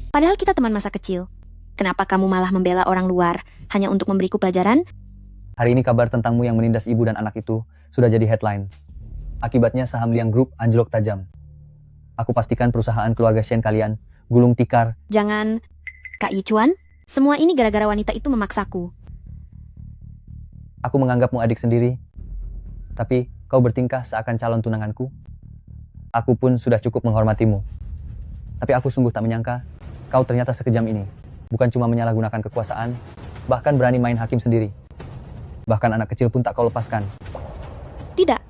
Speaker 10: Padahal kita teman masa kecil. Kenapa kamu malah membela orang luar, hanya untuk memberiku pelajaran?
Speaker 7: Hari ini kabar tentangmu yang menindas ibu dan anak itu sudah jadi headline. Akibatnya saham Liang Group anjlok tajam. Aku pastikan perusahaan keluarga Shen kalian gulung tikar.
Speaker 10: Jangan, Kak Yichuan, semua ini gara-gara wanita itu memaksaku.
Speaker 7: Aku menganggapmu adik sendiri, tapi kau bertingkah seakan calon tunanganku. Aku pun sudah cukup menghormatimu. Tapi aku sungguh tak menyangka, kau ternyata sekejam ini. Bukan cuma menyalahgunakan kekuasaan, bahkan berani main hakim sendiri. Bahkan anak kecil pun tak kau lepaskan.
Speaker 10: Tidak,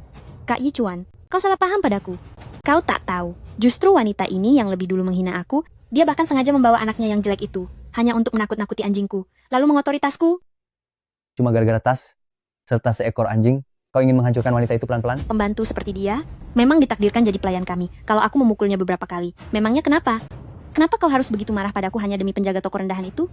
Speaker 10: Kak Yichuan, kau salah paham padaku. Kau tak tahu, justru wanita ini yang lebih dulu menghina aku, dia bahkan sengaja membawa anaknya yang jelek itu, hanya untuk menakut-nakuti anjingku, lalu mengotori tasku.
Speaker 7: Cuma gara-gara tas, serta seekor anjing, kau ingin menghancurkan wanita itu pelan-pelan?
Speaker 10: Pembantu seperti dia, memang ditakdirkan jadi pelayan kami, kalau aku memukulnya beberapa kali. Memangnya kenapa? Kenapa kau harus begitu marah padaku hanya demi penjaga toko rendahan itu?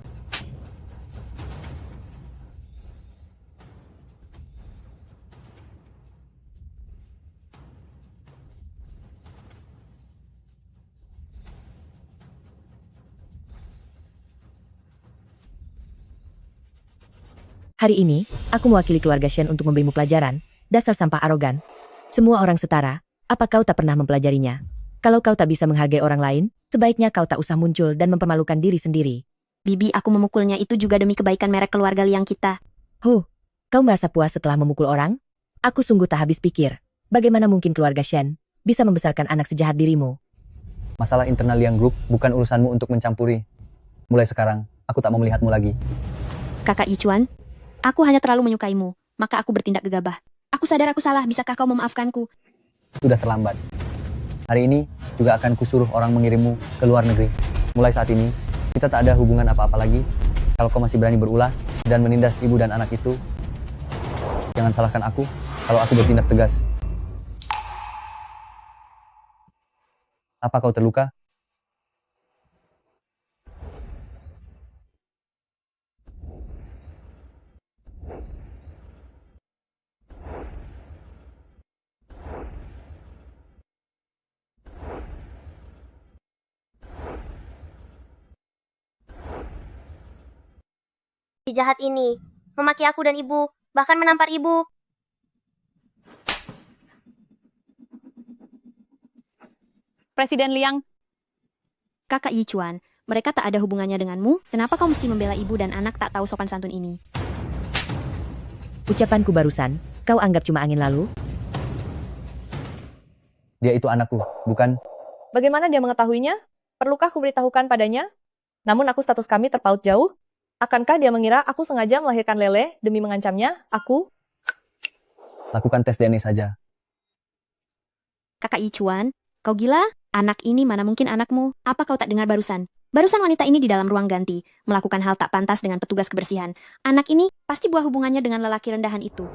Speaker 5: Hari ini, aku mewakili keluarga Shen untuk memberimu pelajaran, dasar sampah arogan. Semua orang setara, apa kau tak pernah mempelajarinya? Kalau kau tak bisa menghargai orang lain, sebaiknya kau tak usah muncul dan mempermalukan diri sendiri.
Speaker 10: Bibi, aku memukulnya itu juga demi kebaikan merek keluarga Liang kita.
Speaker 5: Kau merasa puas setelah memukul orang? Aku sungguh tak habis pikir. Bagaimana mungkin keluarga Shen bisa membesarkan anak sejahat dirimu.
Speaker 7: Masalah internal Liang Group bukan urusanmu untuk mencampuri. Mulai sekarang, aku tak mau melihatmu lagi.
Speaker 10: Kakak Yichuan, aku hanya terlalu menyukaimu, maka aku bertindak gegabah. Aku sadar aku salah, bisakah kau memaafkanku?
Speaker 7: Sudah terlambat. Hari ini juga akan kusuruh orang mengirimmu ke luar negeri. Mulai saat ini, kita tak ada hubungan apa-apa lagi. Kalau kau masih berani berulah dan menindas ibu dan anak itu, jangan salahkan aku kalau aku bertindak tegas. Apa kau terluka?
Speaker 12: Si jahat ini memaki aku dan ibu, bahkan menampar ibu.
Speaker 2: Presiden Liang,
Speaker 10: Kakak Yichuan, mereka tak ada hubungannya denganmu, kenapa kau mesti membela ibu dan anak tak tahu sopan santun ini?
Speaker 5: Ucapanku barusan, kau anggap cuma angin lalu?
Speaker 7: Dia itu anakku, bukan?
Speaker 3: Bagaimana dia mengetahuinya? Perlukah kuberitahukan padanya? Namun aku status kami terpaut jauh. Akankah dia mengira aku sengaja melahirkan Lele demi mengancamnya? Aku?
Speaker 7: Lakukan tes DNA saja.
Speaker 10: Kakak Yichuan, kau gila? Anak ini mana mungkin anakmu? Apa kau tak dengar barusan? Barusan wanita ini di dalam ruang ganti, melakukan hal tak pantas dengan petugas kebersihan. Anak ini pasti buah hubungannya dengan lelaki rendahan itu.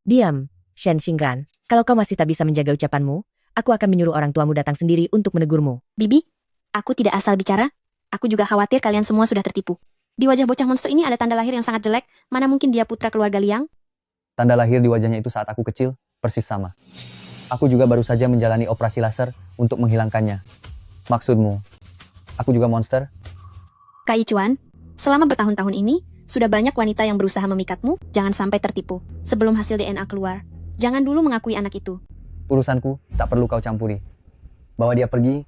Speaker 5: Diam, Shen Xingran. Kalau kau masih tak bisa menjaga ucapanmu, aku akan menyuruh orang tuamu datang sendiri untuk menegurmu.
Speaker 10: Bibi, aku tidak asal bicara. Aku juga khawatir kalian semua sudah tertipu. Di wajah bocah monster ini ada tanda lahir yang sangat jelek. Mana mungkin dia putra keluarga Liang?
Speaker 7: Tanda lahir di wajahnya itu saat aku kecil, persis sama. Aku juga baru saja menjalani operasi laser untuk menghilangkannya. Maksudmu, aku juga monster?
Speaker 10: Kak Yichuan, selama bertahun-tahun ini, sudah banyak wanita yang berusaha memikatmu, jangan sampai tertipu. Sebelum hasil DNA keluar, jangan dulu mengakui anak itu.
Speaker 7: Urusanku tak perlu kau campuri. Bawa dia pergi.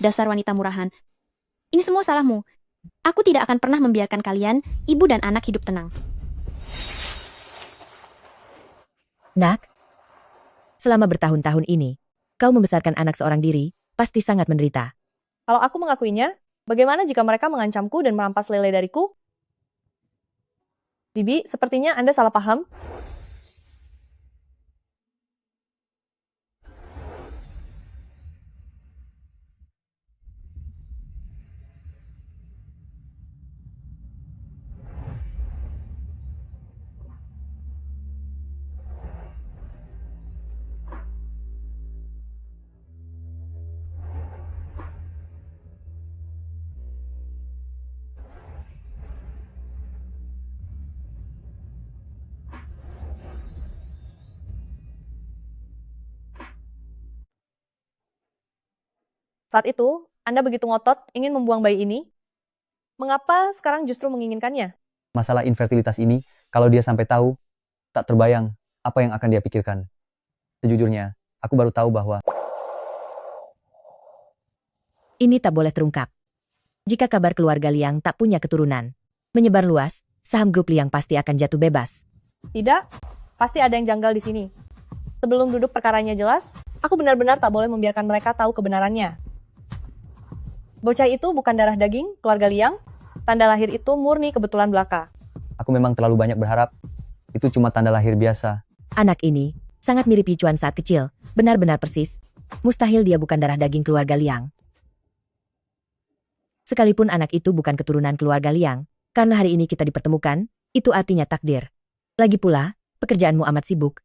Speaker 10: Dasar wanita murahan. Ini semua salahmu. Aku tidak akan pernah membiarkan kalian, ibu dan anak hidup tenang.
Speaker 5: Nak, selama bertahun-tahun ini, kau membesarkan anak seorang diri, pasti sangat menderita.
Speaker 3: Kalau aku mengakuinya, bagaimana jika mereka mengancamku dan merampas Lele dariku? Bibi, sepertinya Anda salah paham. Saat itu, Anda begitu ngotot ingin membuang bayi ini. Mengapa sekarang justru menginginkannya?
Speaker 7: Masalah infertilitas ini, kalau dia sampai tahu, tak terbayang apa yang akan dia pikirkan. Sejujurnya, aku baru tahu bahwa
Speaker 5: Ini tak boleh terungkap. Jika kabar keluarga Liang tak punya keturunan, menyebar luas, saham grup Liang pasti akan jatuh bebas.
Speaker 3: Tidak, pasti ada yang janggal di sini. Sebelum duduk perkaranya jelas, aku benar-benar tak boleh membiarkan mereka tahu kebenarannya. Bocah itu bukan darah daging, keluarga Liang. Tanda lahir itu murni kebetulan belaka.
Speaker 7: aku memang terlalu banyak berharap. Itu cuma tanda lahir biasa.
Speaker 5: Anak ini sangat mirip Yichuan saat kecil, benar-benar persis. Mustahil dia bukan darah daging keluarga Liang. Sekalipun anak itu bukan keturunan keluarga Liang, karena hari ini kita dipertemukan, itu artinya takdir. Lagi pula, pekerjaanmu amat sibuk.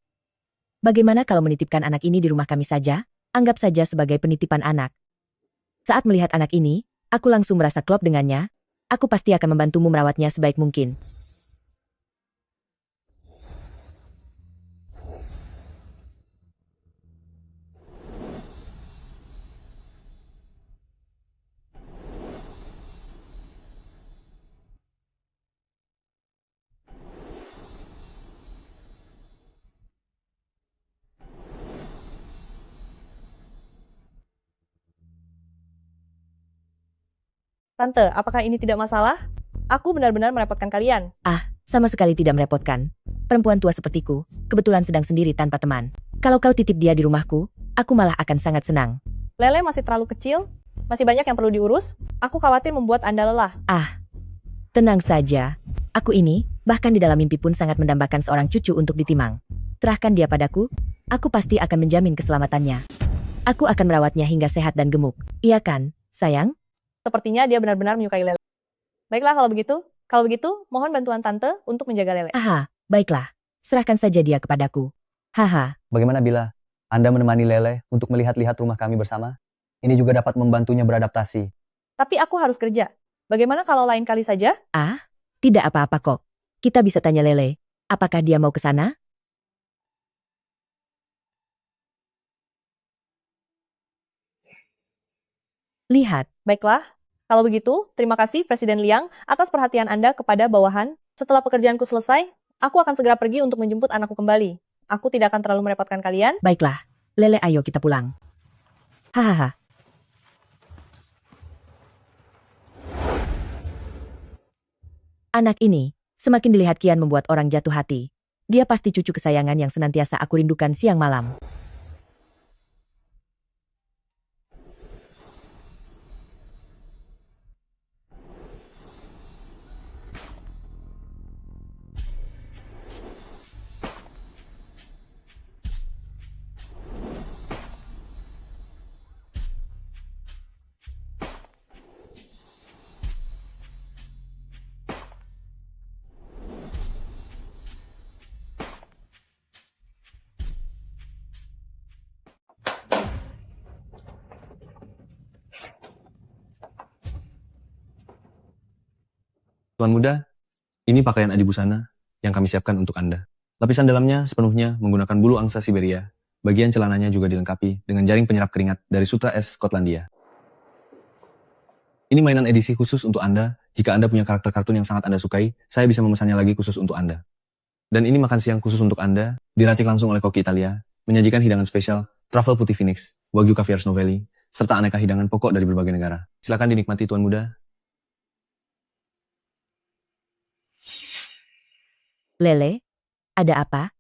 Speaker 5: Bagaimana kalau menitipkan anak ini di rumah kami saja? Anggap saja sebagai penitipan anak. Saat melihat anak ini, aku langsung merasa klop dengannya. Aku pasti akan membantumu merawatnya sebaik mungkin.
Speaker 3: Tante, apakah ini tidak masalah? Aku benar-benar merepotkan kalian.
Speaker 5: Sama sekali tidak merepotkan. Perempuan tua sepertiku, kebetulan sedang sendiri tanpa teman. Kalau kau titip dia di rumahku, aku malah akan sangat senang.
Speaker 3: Lele masih terlalu kecil, masih banyak yang perlu diurus. Aku khawatir membuat Anda lelah.
Speaker 5: Tenang saja. Aku ini, bahkan di dalam mimpi pun sangat mendambakan seorang cucu untuk ditimang. Serahkan dia padaku, aku pasti akan menjamin keselamatannya. Aku akan merawatnya hingga sehat dan gemuk. Iya kan, sayang?
Speaker 3: Sepertinya dia benar-benar menyukai Lele. Baiklah kalau begitu. Kalau begitu, mohon bantuan Tante untuk menjaga Lele.
Speaker 5: Baiklah. Serahkan saja dia kepadaku.
Speaker 7: Bagaimana bila Anda menemani Lele untuk melihat-lihat rumah kami bersama? Ini juga dapat membantunya beradaptasi.
Speaker 3: Tapi aku harus kerja. Bagaimana kalau lain kali saja?
Speaker 5: Tidak apa-apa kok. Kita bisa tanya Lele. Apakah dia mau ke sana? Lihat.
Speaker 3: Baiklah. Kalau begitu, terima kasih Presiden Liang atas perhatian Anda kepada bawahan. Setelah pekerjaanku selesai, aku akan segera pergi untuk menjemput anakku kembali. Aku tidak akan terlalu merepotkan kalian.
Speaker 5: Baiklah. Lele, ayo kita pulang. Hahaha. Anak ini, semakin dilihat kian membuat orang jatuh hati. Dia pasti cucu kesayangan yang senantiasa aku rindukan siang malam.
Speaker 6: Tuan muda, ini pakaian adibusana yang kami siapkan untuk Anda. Lapisan dalamnya sepenuhnya menggunakan bulu angsa Siberia. Bagian celananya juga dilengkapi dengan jaring penyerap keringat dari sutra es Skotlandia. Ini mainan edisi khusus untuk Anda. Jika Anda punya karakter kartun yang sangat Anda sukai, saya bisa memesannya lagi khusus untuk Anda. Dan ini makan siang khusus untuk Anda, diracik langsung oleh koki Italia, menyajikan hidangan spesial, truffle putih Phoenix, wagyu caviar Snovelli, serta aneka hidangan pokok dari berbagai negara. Silakan dinikmati Tuan muda.
Speaker 5: Lele, ada apa?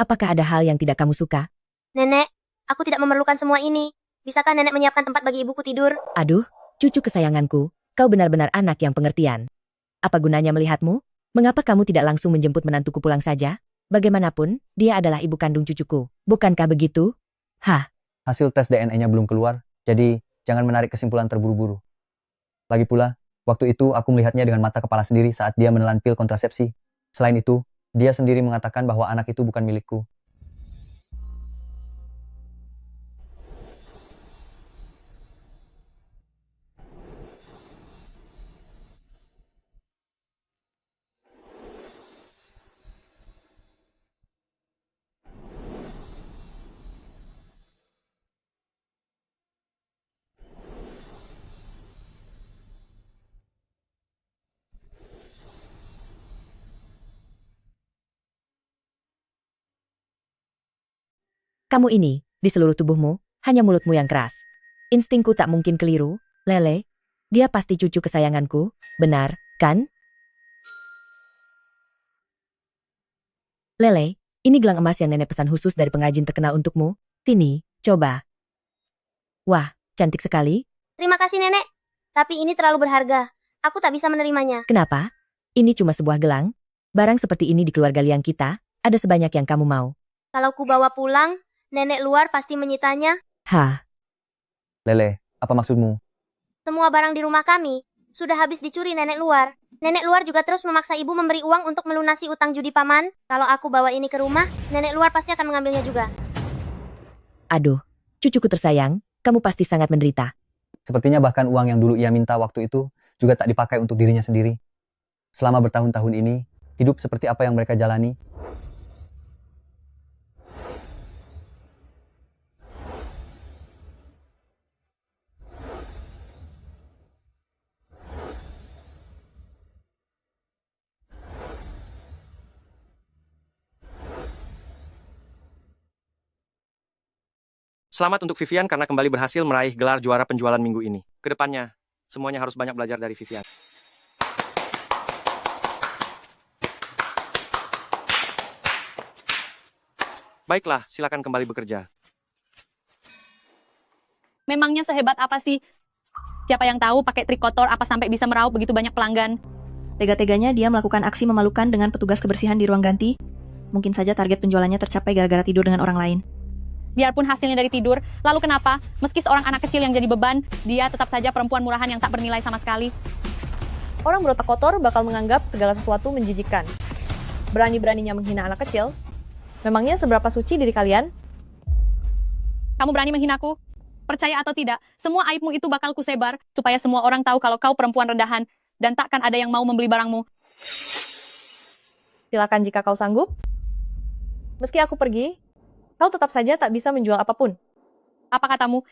Speaker 5: Apakah ada hal yang tidak kamu suka?
Speaker 12: Nenek, aku tidak memerlukan semua ini. Bisakah nenek menyiapkan tempat bagi ibuku tidur?
Speaker 5: Aduh, cucu kesayanganku, kau benar-benar anak yang pengertian. Apa gunanya melihatmu? Mengapa kamu tidak langsung menjemput menantuku pulang saja? Bagaimanapun, dia adalah ibu kandung cucuku. Bukankah begitu?
Speaker 7: Hasil tes DNA-nya belum keluar, jadi jangan menarik kesimpulan terburu-buru. Lagi pula, waktu itu aku melihatnya dengan mata kepala sendiri saat dia menelan pil kontrasepsi. Selain itu, dia sendiri mengatakan bahwa anak itu bukan milikku.
Speaker 5: Kamu ini, di seluruh tubuhmu, hanya mulutmu yang keras. Instingku tak mungkin keliru, Lele. Dia pasti cucu kesayanganku, benar, kan? Lele, ini gelang emas yang nenek pesan khusus dari pengrajin terkenal untukmu. Sini, coba. Wah, cantik sekali.
Speaker 12: Terima kasih nenek. Tapi ini terlalu berharga. Aku tak bisa menerimanya.
Speaker 5: Kenapa? Ini cuma sebuah gelang. Barang seperti ini di keluarga Liang kita, ada sebanyak yang kamu mau.
Speaker 12: Kalau ku bawa pulang, nenek luar pasti menyitanya.
Speaker 7: Lele, apa maksudmu?
Speaker 12: Semua barang di rumah kami sudah habis dicuri nenek luar. Nenek luar juga terus memaksa ibu memberi uang untuk melunasi utang judi paman. Kalau aku bawa ini ke rumah, nenek luar pasti akan mengambilnya juga.
Speaker 5: Aduh, cucuku tersayang, kamu pasti sangat menderita.
Speaker 7: Sepertinya bahkan uang yang dulu ia minta waktu itu juga tak dipakai untuk dirinya sendiri. Selama bertahun-tahun ini, hidup seperti apa yang mereka jalani.
Speaker 4: Selamat untuk Vivian karena kembali berhasil meraih gelar juara penjualan minggu ini. Kedepannya, Semuanya harus banyak belajar dari Vivian. Baiklah, silakan kembali bekerja.
Speaker 2: Memangnya sehebat apa sih? Siapa yang tahu pakai trik kotor apa sampai bisa meraup begitu banyak pelanggan?
Speaker 1: Tega-teganya dia melakukan aksi memalukan dengan petugas kebersihan di ruang ganti. Mungkin saja target penjualannya tercapai gara-gara tidur dengan orang lain.
Speaker 2: Biarpun hasilnya dari tidur, lalu kenapa? Meski seorang anak kecil yang jadi beban, dia tetap saja perempuan murahan yang tak bernilai sama sekali.
Speaker 3: Orang berotak kotor bakal menganggap segala sesuatu menjijikkan. Berani-beraninya menghina anak kecil. Memangnya seberapa suci diri kalian?
Speaker 2: Kamu berani menghinaku? Percaya atau tidak, semua aibmu itu bakal kusebar, supaya semua orang tahu kalau kau perempuan rendahan, dan takkan ada yang mau membeli barangmu.
Speaker 3: Silakan jika kau sanggup. Meski aku pergi, kau tetap saja tak bisa menjual apapun.
Speaker 2: Apa katamu?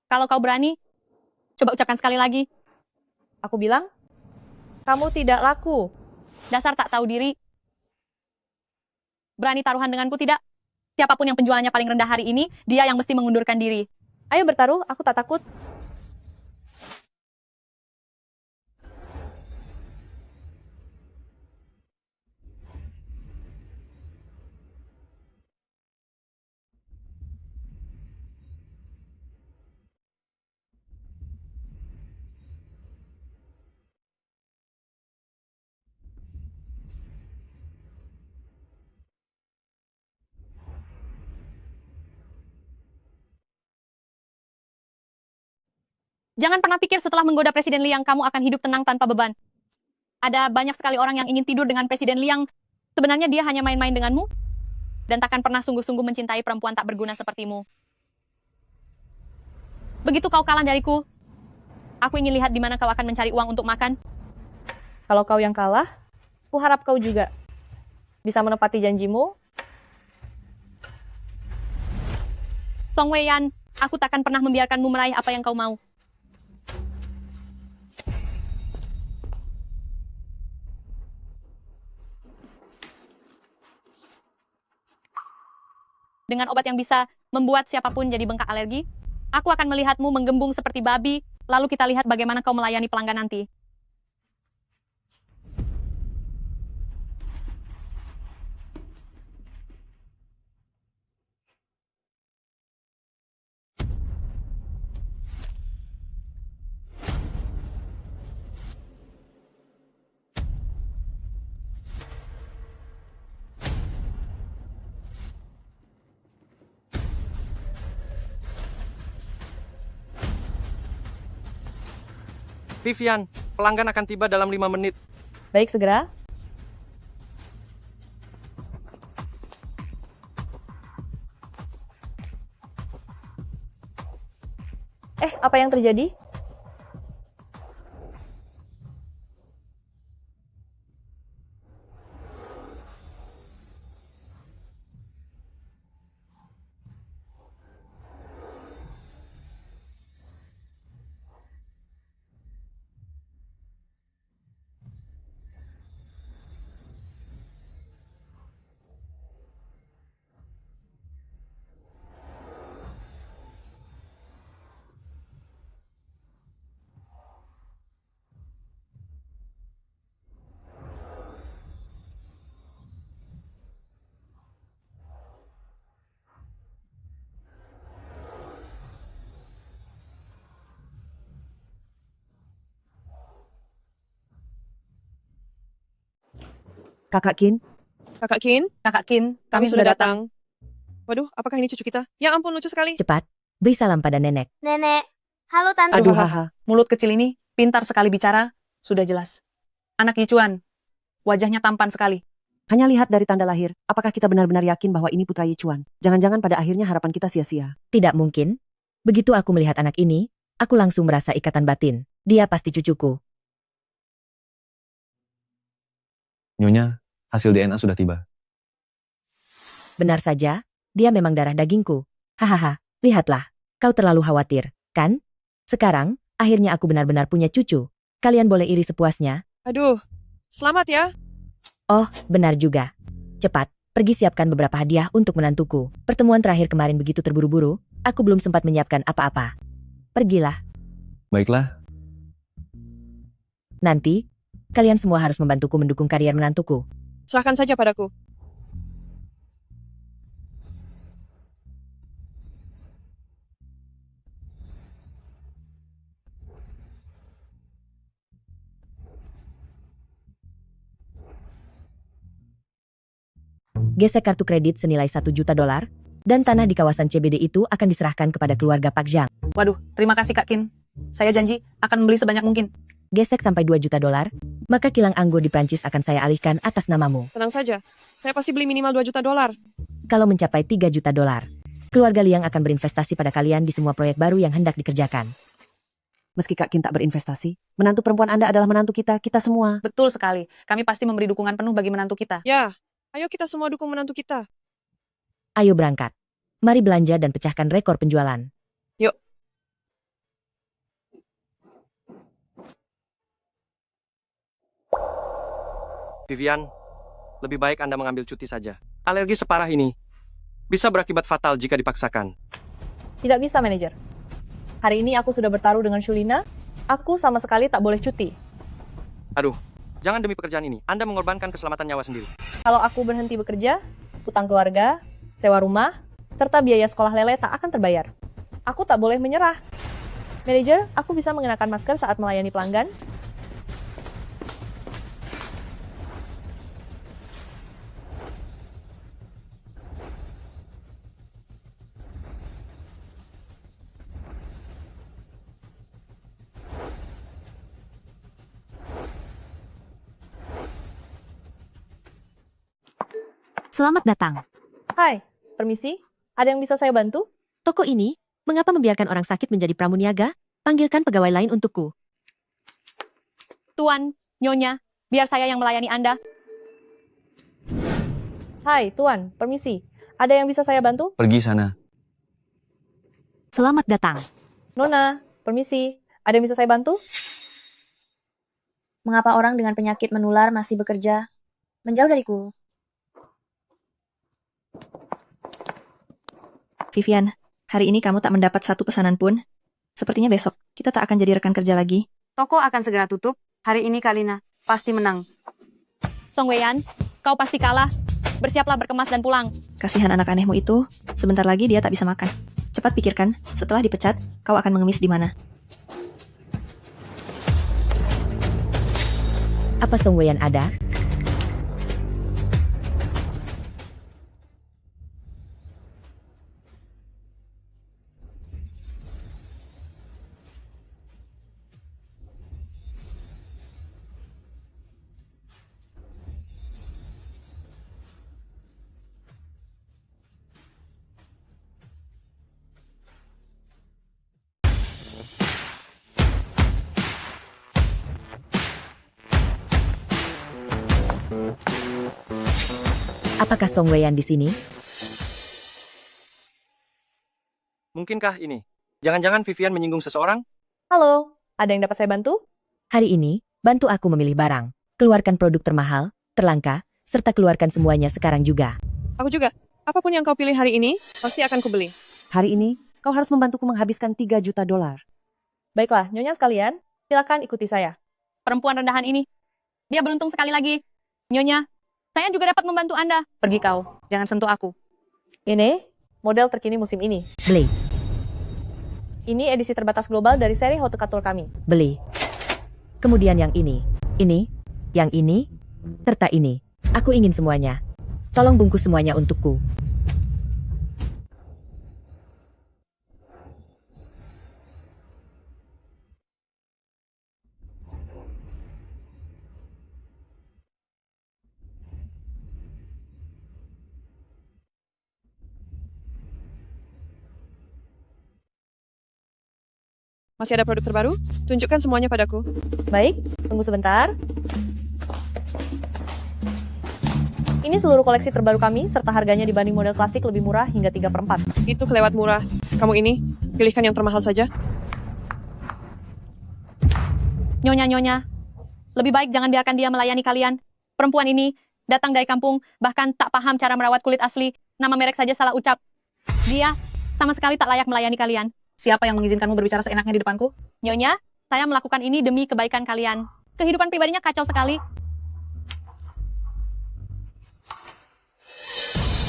Speaker 2: Kalau kau berani, coba ucapkan sekali lagi.
Speaker 3: Aku bilang, kamu tidak laku.
Speaker 2: Dasar tak tahu diri. Berani taruhan denganku tidak? Siapapun yang penjualannya paling rendah hari ini, dia yang mesti mengundurkan diri.
Speaker 3: Ayo bertaruh, aku tak takut.
Speaker 2: Jangan pernah pikir setelah menggoda Presiden Liang kamu akan hidup tenang tanpa beban. Ada banyak sekali orang yang ingin tidur dengan Presiden Liang. Sebenarnya dia hanya main-main denganmu. Dan takkan pernah sungguh-sungguh mencintai perempuan tak berguna sepertimu. Begitu kau kalah dariku, aku ingin lihat di mana kau akan mencari uang untuk makan.
Speaker 3: Kalau kau yang kalah, aku harap kau juga bisa menepati janjimu.
Speaker 2: Song Wei-yan, aku takkan pernah membiarkanmu meraih apa yang kau mau. Dengan obat yang bisa membuat siapapun jadi bengkak alergi, aku akan melihatmu menggembung seperti babi, lalu kita lihat bagaimana kau melayani pelanggan nanti.
Speaker 4: Vivian, pelanggan akan tiba dalam 5 menit.
Speaker 3: Baik, segera. Apa yang terjadi?
Speaker 9: Kakak Kin,
Speaker 13: Kakak Kin, kami sudah datang. Waduh, apakah ini cucu kita? Ya ampun, lucu sekali.
Speaker 5: Cepat, beri salam pada nenek.
Speaker 12: Nenek, halo Tante.
Speaker 13: Aduh, haha. Mulut kecil ini, pintar sekali bicara, sudah jelas. Anak Yichuan, wajahnya tampan sekali.
Speaker 11: Hanya lihat dari tanda lahir, apakah kita benar-benar yakin bahwa ini putra Yichuan? Jangan-jangan pada akhirnya harapan kita sia-sia.
Speaker 5: Tidak mungkin. Begitu aku melihat anak ini, aku langsung merasa ikatan batin. Dia pasti cucuku.
Speaker 6: Nyonya, hasil DNA sudah tiba.
Speaker 5: Benar saja, dia memang darah dagingku. Hahaha, lihatlah. Kau terlalu khawatir, kan? Sekarang, akhirnya aku benar-benar punya cucu. Kalian boleh iri sepuasnya.
Speaker 13: Aduh, selamat ya.
Speaker 5: Oh, benar juga. Cepat, pergi siapkan beberapa hadiah untuk menantuku. Pertemuan terakhir kemarin begitu terburu-buru, aku belum sempat menyiapkan apa-apa. Pergilah.
Speaker 6: Baiklah.
Speaker 5: Nanti, kalian semua harus membantuku mendukung karier menantuku.
Speaker 3: Serahkan saja padaku.
Speaker 5: Gesek kartu kredit senilai 1 juta dolar, dan tanah di kawasan CBD itu akan diserahkan kepada keluarga Pak Zhang.
Speaker 13: Waduh, terima kasih Kak Kin. Saya janji akan membeli sebanyak mungkin.
Speaker 5: Gesek sampai 2 juta dolar, maka kilang anggur di Prancis akan saya alihkan atas namamu.
Speaker 3: Tenang saja, saya pasti beli minimal 2 juta dolar.
Speaker 5: Kalau mencapai 3 juta dolar, keluarga Liang akan berinvestasi pada kalian di semua proyek baru yang hendak dikerjakan.
Speaker 11: Meski Kak Kin tak berinvestasi, menantu perempuan Anda adalah menantu kita semua.
Speaker 13: Betul sekali. Kami pasti memberi dukungan penuh bagi menantu kita.
Speaker 3: Ya, ayo kita semua dukung menantu kita.
Speaker 5: Ayo berangkat. Mari belanja dan pecahkan rekor penjualan.
Speaker 3: Yuk.
Speaker 4: Vivian, lebih baik Anda mengambil cuti saja. Alergi separah ini bisa berakibat fatal jika dipaksakan.
Speaker 3: Tidak bisa, manajer. Hari ini aku sudah bertaruh dengan Shulina. Aku sama sekali tak boleh cuti.
Speaker 4: Aduh, jangan demi pekerjaan ini. Anda mengorbankan keselamatan nyawa sendiri.
Speaker 3: Kalau aku berhenti bekerja, utang keluarga, sewa rumah, serta biaya sekolah Lele tak akan terbayar. Aku tak boleh menyerah. Manajer, aku bisa mengenakan masker saat melayani pelanggan.
Speaker 5: Selamat datang.
Speaker 3: Hai, permisi. Ada yang bisa saya bantu?
Speaker 5: Toko ini, mengapa membiarkan orang sakit menjadi pramuniaga? Panggilkan pegawai lain untukku.
Speaker 2: Tuan, Nyonya, biar saya yang melayani Anda.
Speaker 3: Hai, Tuan. Permisi. Ada yang bisa saya bantu?
Speaker 6: Pergi sana.
Speaker 5: Selamat datang.
Speaker 3: Nona, permisi. Ada yang bisa saya bantu?
Speaker 10: Mengapa orang dengan penyakit menular masih bekerja? Menjauh dariku.
Speaker 1: Vivian, hari ini kamu tak mendapat satu pesanan pun. Sepertinya besok kita tak akan jadi rekan kerja lagi.
Speaker 8: Toko akan segera tutup. Hari ini Kalina pasti menang.
Speaker 2: Song Weiyan, kau pasti kalah. Bersiaplah berkemas dan pulang.
Speaker 1: Kasihan anak anehmu itu, sebentar lagi dia tak bisa makan. Cepat pikirkan, setelah dipecat, kau akan mengemis di mana?
Speaker 5: Apa Song Weiyan ada? Apakah Song Weiyan di sini?
Speaker 4: Mungkinkah ini? Jangan-jangan Vivian menyinggung seseorang?
Speaker 3: Halo, ada yang dapat saya bantu?
Speaker 5: Hari ini, bantu aku memilih barang. Keluarkan produk termahal, terlangka, serta keluarkan semuanya sekarang juga.
Speaker 3: Aku juga. Apapun yang kau pilih hari ini, pasti akan kubeli.
Speaker 11: Hari ini, kau harus membantuku menghabiskan 3 juta dolar.
Speaker 3: Baiklah, Nyonya sekalian, silakan ikuti saya.
Speaker 2: Perempuan rendahan ini. Dia beruntung sekali lagi. Nyonya, saya juga dapat membantu Anda.
Speaker 13: Pergi kau, jangan sentuh aku.
Speaker 3: Ini, model terkini musim ini.
Speaker 5: Beli,
Speaker 3: Ini edisi terbatas global dari seri Haute Couture kami.
Speaker 5: beli. Kemudian yang ini, yang ini, serta ini. Aku ingin semuanya. Tolong bungkus semuanya untukku.
Speaker 3: Masih ada produk terbaru? Tunjukkan semuanya padaku. Baik, tunggu sebentar. Ini seluruh koleksi terbaru kami, serta harganya dibanding model klasik lebih murah hingga 3/4. Itu kelewat murah. Kamu ini, pilihkan yang termahal saja.
Speaker 2: Nyonya, lebih baik jangan biarkan dia melayani kalian. Perempuan ini datang dari kampung, bahkan tak paham cara merawat kulit asli. Nama merek saja salah ucap. Dia sama sekali tak layak melayani kalian.
Speaker 13: Siapa yang mengizinkanmu berbicara seenaknya di depanku?
Speaker 2: Nyonya, saya melakukan ini demi kebaikan kalian. Kehidupan pribadinya kacau sekali.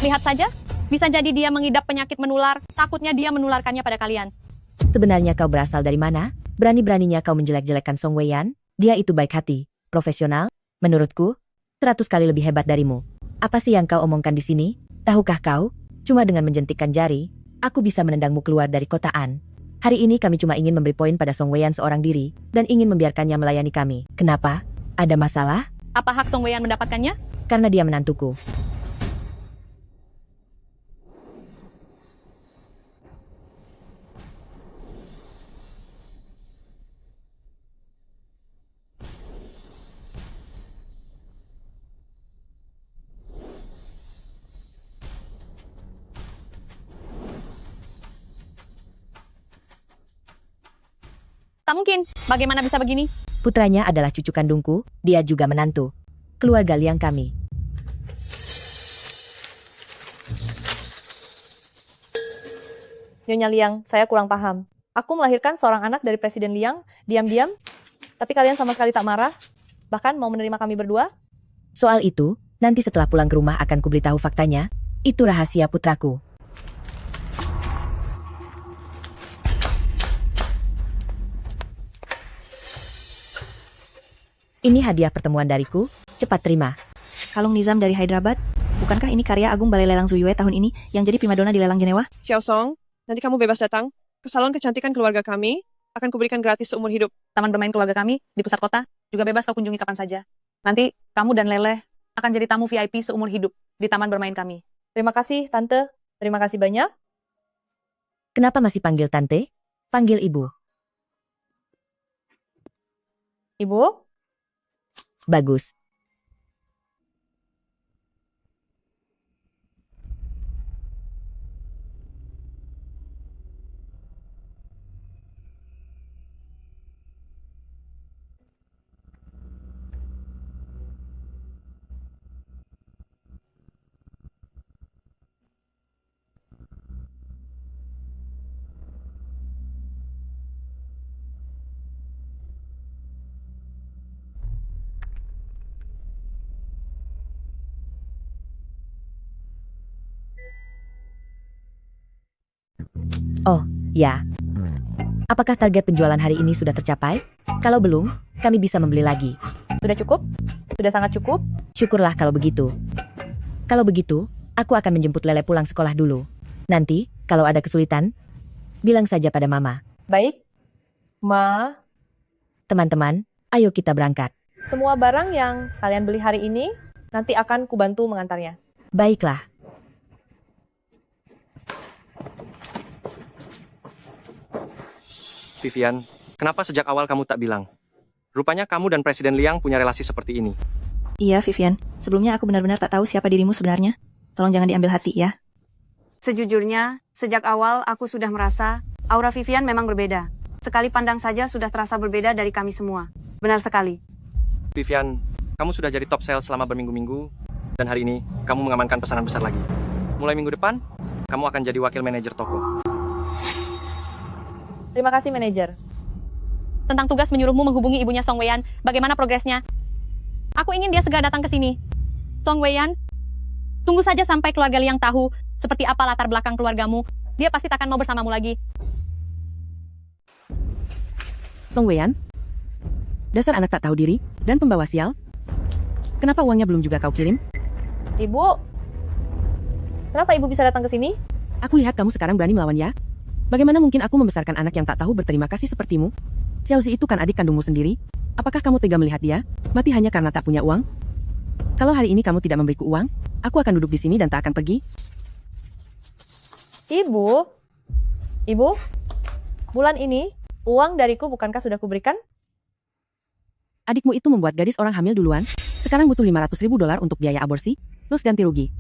Speaker 2: Lihat saja, bisa jadi dia mengidap penyakit menular, takutnya dia menularkannya pada kalian.
Speaker 5: Sebenarnya kau berasal dari mana? Berani-beraninya kau menjelek-jelekan Song Weiyan? Dia itu baik hati, profesional, menurutku, 100 kali lebih hebat darimu. Apa sih yang kau omongkan di sini? Tahukah kau, cuma dengan menjentikkan jari, aku bisa menendangmu keluar dari kota An. Hari ini kami cuma ingin memberi poin pada Song Weiyan seorang diri, dan ingin membiarkannya melayani kami. Kenapa? Ada masalah?
Speaker 2: Apa hak Song Weiyan mendapatkannya?
Speaker 5: Karena dia menantuku.
Speaker 2: Tak mungkin, bagaimana bisa begini?
Speaker 5: Putranya adalah cucu kandungku, dia juga menantu. Keluarga Liang kami.
Speaker 3: Nyonya Liang, saya kurang paham. Aku melahirkan seorang anak dari Presiden Liang, diam-diam, tapi kalian sama sekali tak marah, bahkan mau menerima kami berdua?
Speaker 5: Soal itu, nanti setelah pulang ke rumah akan kuberitahu faktanya. Itu rahasia putraku. Ini hadiah pertemuan dariku, cepat terima.
Speaker 1: Kalung Nizam dari Hyderabad, bukankah ini karya agung Balai Lelang Zuyue tahun ini yang jadi primadona di lelang Jenewa?
Speaker 14: Xiao Song, nanti kamu bebas datang ke salon kecantikan keluarga kami, akan kuberikan gratis seumur hidup.
Speaker 13: Taman bermain keluarga kami di pusat kota juga bebas kau kunjungi kapan saja. Nanti kamu dan Leleh akan jadi tamu VIP seumur hidup di taman bermain kami.
Speaker 3: Terima kasih, Tante. Terima kasih banyak.
Speaker 5: Kenapa masih panggil Tante? Panggil Ibu.
Speaker 3: Ibu?
Speaker 5: Bagus. Oh, ya. Apakah target penjualan hari ini sudah tercapai? Kalau belum, kami bisa membeli lagi.
Speaker 3: Sudah cukup? Sudah sangat cukup?
Speaker 5: Syukurlah kalau begitu. Kalau begitu, aku akan menjemput Lele pulang sekolah dulu. Nanti, kalau ada kesulitan, bilang saja pada Mama.
Speaker 3: Baik. Ma.
Speaker 5: Teman-teman, ayo kita berangkat.
Speaker 3: Semua barang yang kalian beli hari ini, nanti akan kubantu mengantarnya.
Speaker 5: Baiklah.
Speaker 4: Vivian, kenapa sejak awal kamu tak bilang? Rupanya kamu dan Presiden Liang punya relasi seperti ini.
Speaker 1: Iya, Vivian. Sebelumnya aku benar-benar tak tahu siapa dirimu sebenarnya. Tolong jangan diambil hati ya.
Speaker 8: Sejujurnya, sejak awal aku sudah merasa aura Vivian memang berbeda. Sekali pandang saja sudah terasa berbeda dari kami semua. Benar sekali.
Speaker 4: Vivian, kamu sudah jadi top sales selama berminggu-minggu, dan hari ini kamu mengamankan pesanan besar lagi. Mulai minggu depan, kamu akan jadi wakil manajer toko.
Speaker 3: Terima kasih, manajer.
Speaker 2: Tentang tugas menyuruhmu menghubungi ibunya Song Weiyan, bagaimana progresnya? Aku ingin dia segera datang ke sini. Song Weiyan, tunggu saja sampai keluarga Liang tahu seperti apa latar belakang keluargamu. Dia pasti takkan mau bersamamu lagi.
Speaker 9: Song Weiyan? Dasar anak tak tahu diri, dan pembawa sial. Kenapa uangnya belum juga kau kirim?
Speaker 3: Ibu, kenapa ibu bisa datang ke sini?
Speaker 9: Aku lihat kamu sekarang berani melawan ya. Bagaimana mungkin aku membesarkan anak yang tak tahu berterima kasih sepertimu? Xiaozi itu kan adik kandungmu sendiri. Apakah kamu tega melihat dia mati hanya karena tak punya uang? Kalau hari ini kamu tidak memberiku uang, aku akan duduk di sini dan tak akan pergi.
Speaker 3: Ibu, bulan ini uang dariku bukankah sudah kuberikan?
Speaker 9: Adikmu itu membuat gadis orang hamil duluan. Sekarang butuh $500.000 untuk biaya aborsi, plus ganti rugi.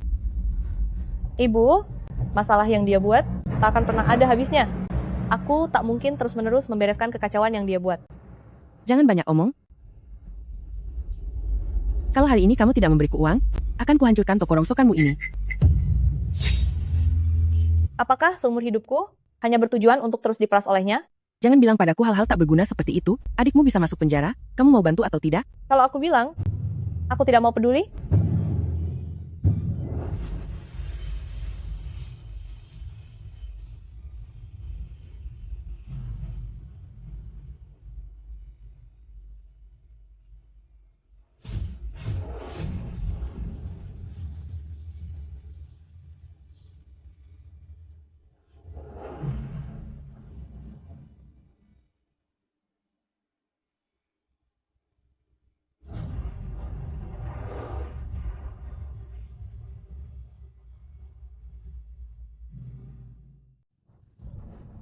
Speaker 3: Ibu, masalah yang dia buat tak akan pernah ada habisnya. Aku tak mungkin terus-menerus membereskan kekacauan yang dia buat.
Speaker 9: Jangan banyak omong. Kalau hari ini kamu tidak memberiku uang, akan kuhancurkan toko rongsokanmu ini.
Speaker 3: Apakah seumur hidupku hanya bertujuan untuk terus diperas olehnya?
Speaker 9: Jangan bilang padaku hal-hal tak berguna seperti itu. Adikmu bisa masuk penjara. Kamu mau bantu atau tidak?
Speaker 3: Kalau aku bilang, aku tidak mau peduli.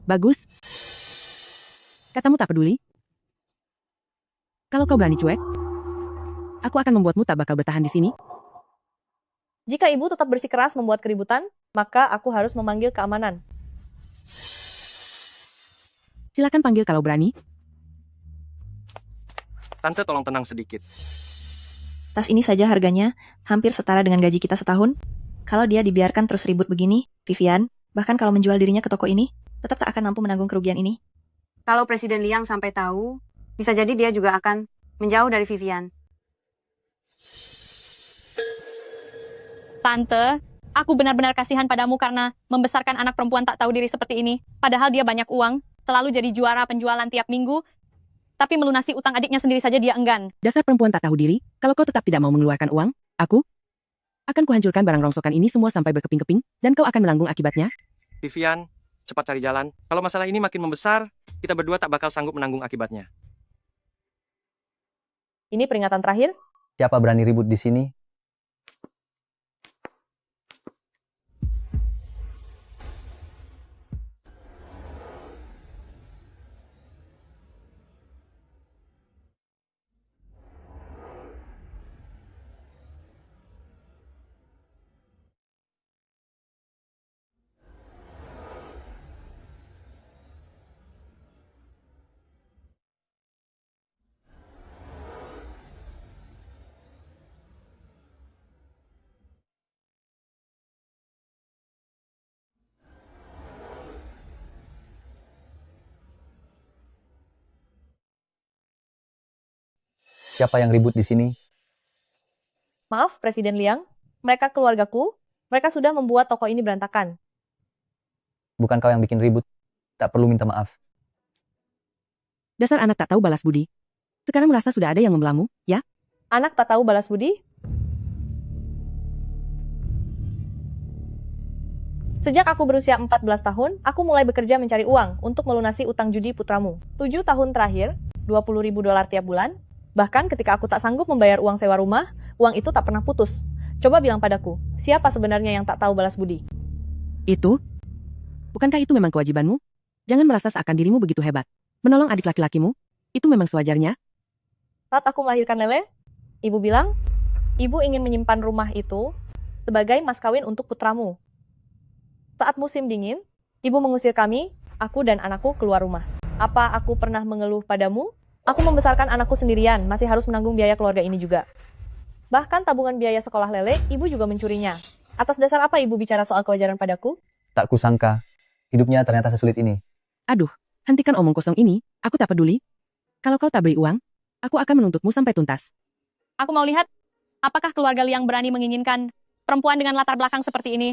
Speaker 9: Bagus. Katamu tak peduli? Kalau kau berani cuek, aku akan membuatmu tak bakal bertahan di sini.
Speaker 3: Jika ibu tetap bersikeras membuat keributan, maka aku harus memanggil keamanan.
Speaker 9: Silakan panggil kalau berani.
Speaker 4: Tante tolong tenang sedikit.
Speaker 1: Tas ini saja harganya hampir setara dengan gaji kita setahun. Kalau dia dibiarkan terus ribut begini, Vivian, bahkan kalau menjual dirinya ke toko ini, tetap tak akan mampu menanggung kerugian ini.
Speaker 8: Kalau Presiden Liang sampai tahu, bisa jadi dia juga akan menjauh dari Vivian.
Speaker 2: Tante, aku benar-benar kasihan padamu karena membesarkan anak perempuan tak tahu diri seperti ini. Padahal dia banyak uang, selalu jadi juara penjualan tiap minggu, tapi melunasi utang adiknya sendiri saja dia enggan.
Speaker 9: Dasar perempuan tak tahu diri, kalau kau tetap tidak mau mengeluarkan uang, aku akan kuhancurkan barang rongsokan ini semua sampai berkeping-keping, dan kau akan menanggung akibatnya.
Speaker 4: Vivian, cepat cari jalan. Kalau masalah ini makin membesar, kita berdua tak bakal sanggup menanggung akibatnya.
Speaker 3: Ini peringatan terakhir.
Speaker 7: Siapa berani ribut di sini? Siapa yang ribut di sini?
Speaker 3: Maaf, Presiden Liang. Mereka keluargaku. Mereka sudah membuat toko ini berantakan.
Speaker 7: Bukan kau yang bikin ribut. Tak perlu minta maaf.
Speaker 9: Dasar anak tak tahu balas budi. Sekarang merasa sudah ada yang membelamu, ya?
Speaker 3: Anak tak tahu balas budi? Sejak aku berusia 14 tahun, aku mulai bekerja mencari uang untuk melunasi utang judi putramu. 7 tahun terakhir, $20.000 tiap bulan. Bahkan ketika aku tak sanggup membayar uang sewa rumah, uang itu tak pernah putus. Coba bilang padaku, siapa sebenarnya yang tak tahu balas budi?
Speaker 9: Itu? Bukankah itu memang kewajibanmu? Jangan merasa seakan dirimu begitu hebat. Menolong adik laki-lakimu, itu memang sewajarnya.
Speaker 3: Saat aku melahirkan Lele, ibu bilang, ibu ingin menyimpan rumah itu sebagai mas kawin untuk putramu. Saat musim dingin, ibu mengusir kami, aku dan anakku keluar rumah. Apa aku pernah mengeluh padamu? Aku membesarkan anakku sendirian, masih harus menanggung biaya keluarga ini juga. Bahkan tabungan biaya sekolah Lele, ibu juga mencurinya. Atas dasar apa ibu bicara soal kewajaran padaku?
Speaker 7: Tak kusangka, hidupnya ternyata sesulit ini.
Speaker 9: Aduh, hentikan omong kosong ini, aku tak peduli. Kalau kau tak beri uang, aku akan menuntutmu sampai tuntas.
Speaker 2: Aku mau lihat, apakah keluarga Liang berani menginginkan perempuan dengan latar belakang seperti ini.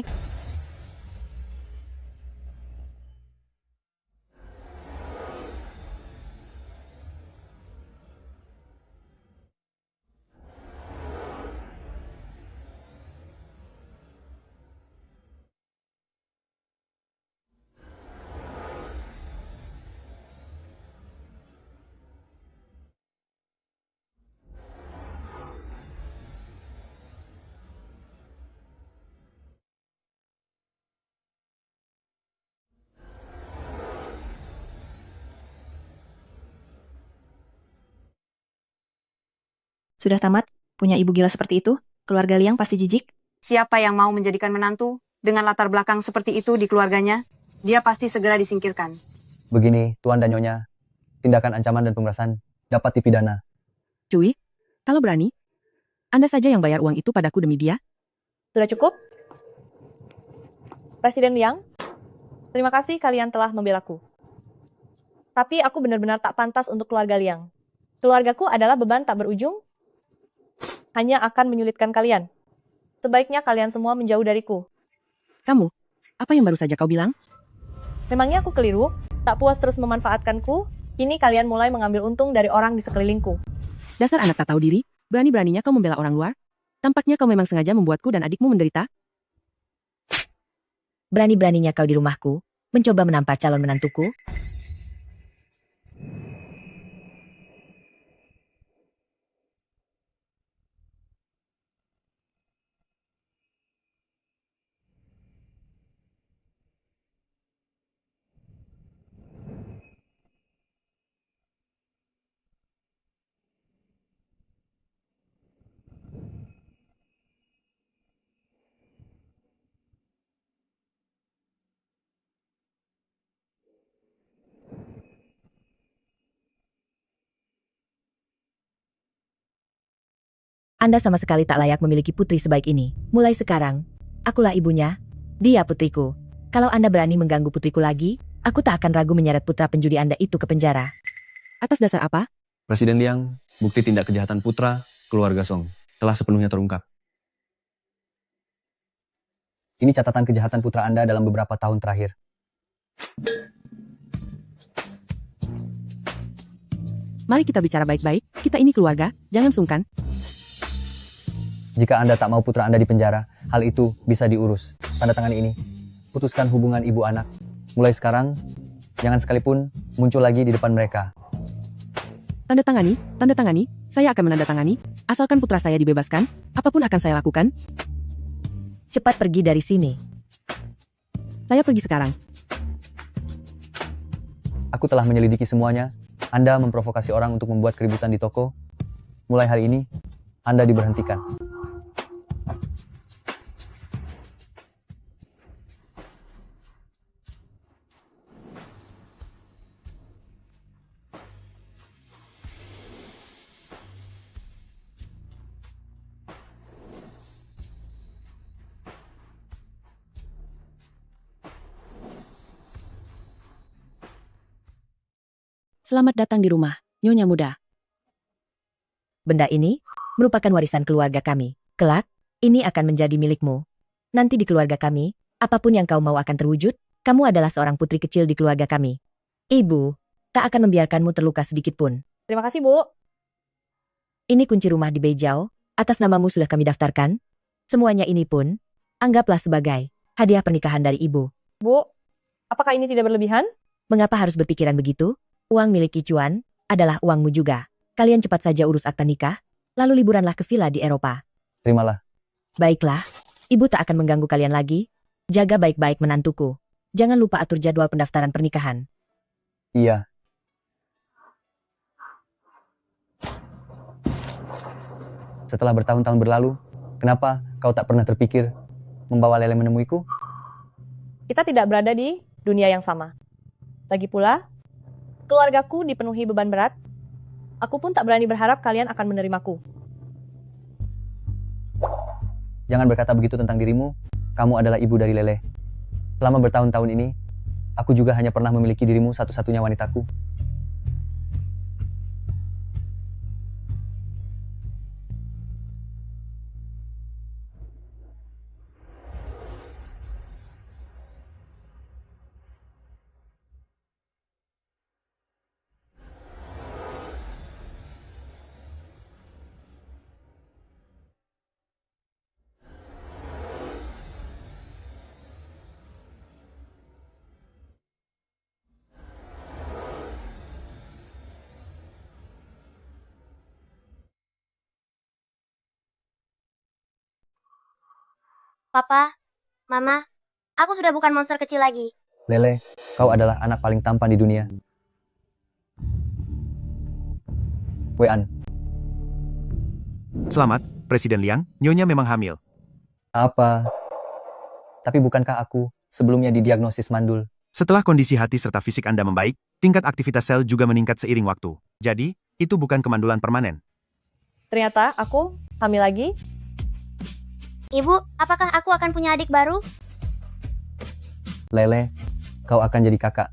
Speaker 1: Sudah tamat? Punya ibu gila seperti itu? Keluarga Liang pasti jijik?
Speaker 8: Siapa yang mau menjadikan menantu dengan latar belakang seperti itu di keluarganya, dia pasti segera disingkirkan.
Speaker 7: Begini, Tuan dan Nyonya, tindakan ancaman dan pemerasan dapat dipidana.
Speaker 9: Cui, kalau berani, Anda saja yang bayar uang itu padaku demi dia.
Speaker 3: Sudah cukup? Presiden Liang, terima kasih kalian telah membelaku. Tapi aku benar-benar tak pantas untuk keluarga Liang. Keluargaku adalah beban tak berujung, hanya akan menyulitkan kalian. Sebaiknya kalian semua menjauh dariku.
Speaker 9: Kamu, apa yang baru saja kau bilang?
Speaker 3: Memangnya aku keliru? Tak puas terus memanfaatkanku? Kini kalian mulai mengambil untung dari orang di sekelilingku.
Speaker 9: Dasar anak tak tahu diri, berani-beraninya kau membela orang luar? Tampaknya kau memang sengaja membuatku dan adikmu menderita.
Speaker 5: Berani-beraninya kau di rumahku, mencoba menampar calon menantuku? Anda sama sekali tak layak memiliki putri sebaik ini. Mulai sekarang, akulah ibunya. Dia putriku. Kalau Anda berani mengganggu putriku lagi, aku tak akan ragu menyeret putra penjudi Anda itu ke penjara.
Speaker 9: Atas dasar apa?
Speaker 6: Presiden Liang, bukti tindak kejahatan putra keluarga Song telah sepenuhnya terungkap.
Speaker 7: Ini catatan kejahatan putra Anda dalam beberapa tahun terakhir.
Speaker 9: Mari kita bicara baik-baik, kita ini keluarga, jangan sungkan.
Speaker 7: Jika Anda tak mau putra Anda di penjara, hal itu bisa diurus. Tanda tangan ini. Putuskan hubungan ibu anak. Mulai sekarang, jangan sekalipun muncul lagi di depan mereka.
Speaker 9: Tanda tangani, saya akan menandatangani, asalkan putra saya dibebaskan, apapun akan saya lakukan.
Speaker 5: Cepat pergi dari sini.
Speaker 9: Saya pergi sekarang.
Speaker 7: Aku telah menyelidiki semuanya. Anda memprovokasi orang untuk membuat keributan di toko. Mulai hari ini, Anda diberhentikan.
Speaker 5: Selamat datang di rumah, Nyonya Muda. Benda ini merupakan warisan keluarga kami. Kelak, ini akan menjadi milikmu. Nanti di keluarga kami, apapun yang kau mau akan terwujud. Kamu adalah seorang putri kecil di keluarga kami. Ibu tak akan membiarkanmu terluka sedikit pun.
Speaker 3: Terima kasih, Bu.
Speaker 5: Ini kunci rumah di Beijao. Atas namamu sudah kami daftarkan. Semuanya ini pun, anggaplah sebagai hadiah pernikahan dari ibu.
Speaker 3: Bu, apakah ini tidak berlebihan?
Speaker 5: Mengapa harus berpikiran begitu? Uang milik Icuan adalah uangmu juga. Kalian cepat saja urus akta nikah, lalu liburanlah ke villa di Eropa.
Speaker 7: Terimalah.
Speaker 5: Baiklah, ibu tak akan mengganggu kalian lagi. Jaga baik-baik menantuku. Jangan lupa atur jadwal pendaftaran pernikahan.
Speaker 7: Iya. Setelah bertahun-tahun berlalu, kenapa kau tak pernah terpikir membawa Lele menemuiku?
Speaker 3: Kita tidak berada di dunia yang sama. Lagi pula, keluargaku dipenuhi beban berat. Aku pun tak berani berharap kalian akan menerimaku.
Speaker 7: Jangan berkata begitu tentang dirimu. Kamu adalah ibu dari Lele. Selama bertahun-tahun ini, aku juga hanya pernah memiliki dirimu satu-satunya wanitaku.
Speaker 12: Papa, Mama, aku sudah bukan monster kecil lagi.
Speaker 7: Lele, kau adalah anak paling tampan di dunia. Wean.
Speaker 15: Selamat, Presiden Liang, Nyonya memang hamil.
Speaker 7: Apa? Tapi bukankah aku sebelumnya didiagnosis mandul?
Speaker 15: Setelah kondisi hati serta fisik Anda membaik, tingkat aktivitas sel juga meningkat seiring waktu. Jadi, itu bukan kemandulan permanen.
Speaker 3: Ternyata aku hamil lagi.
Speaker 12: Ibu, apakah aku akan punya adik baru?
Speaker 7: Lele, kau akan jadi kakak.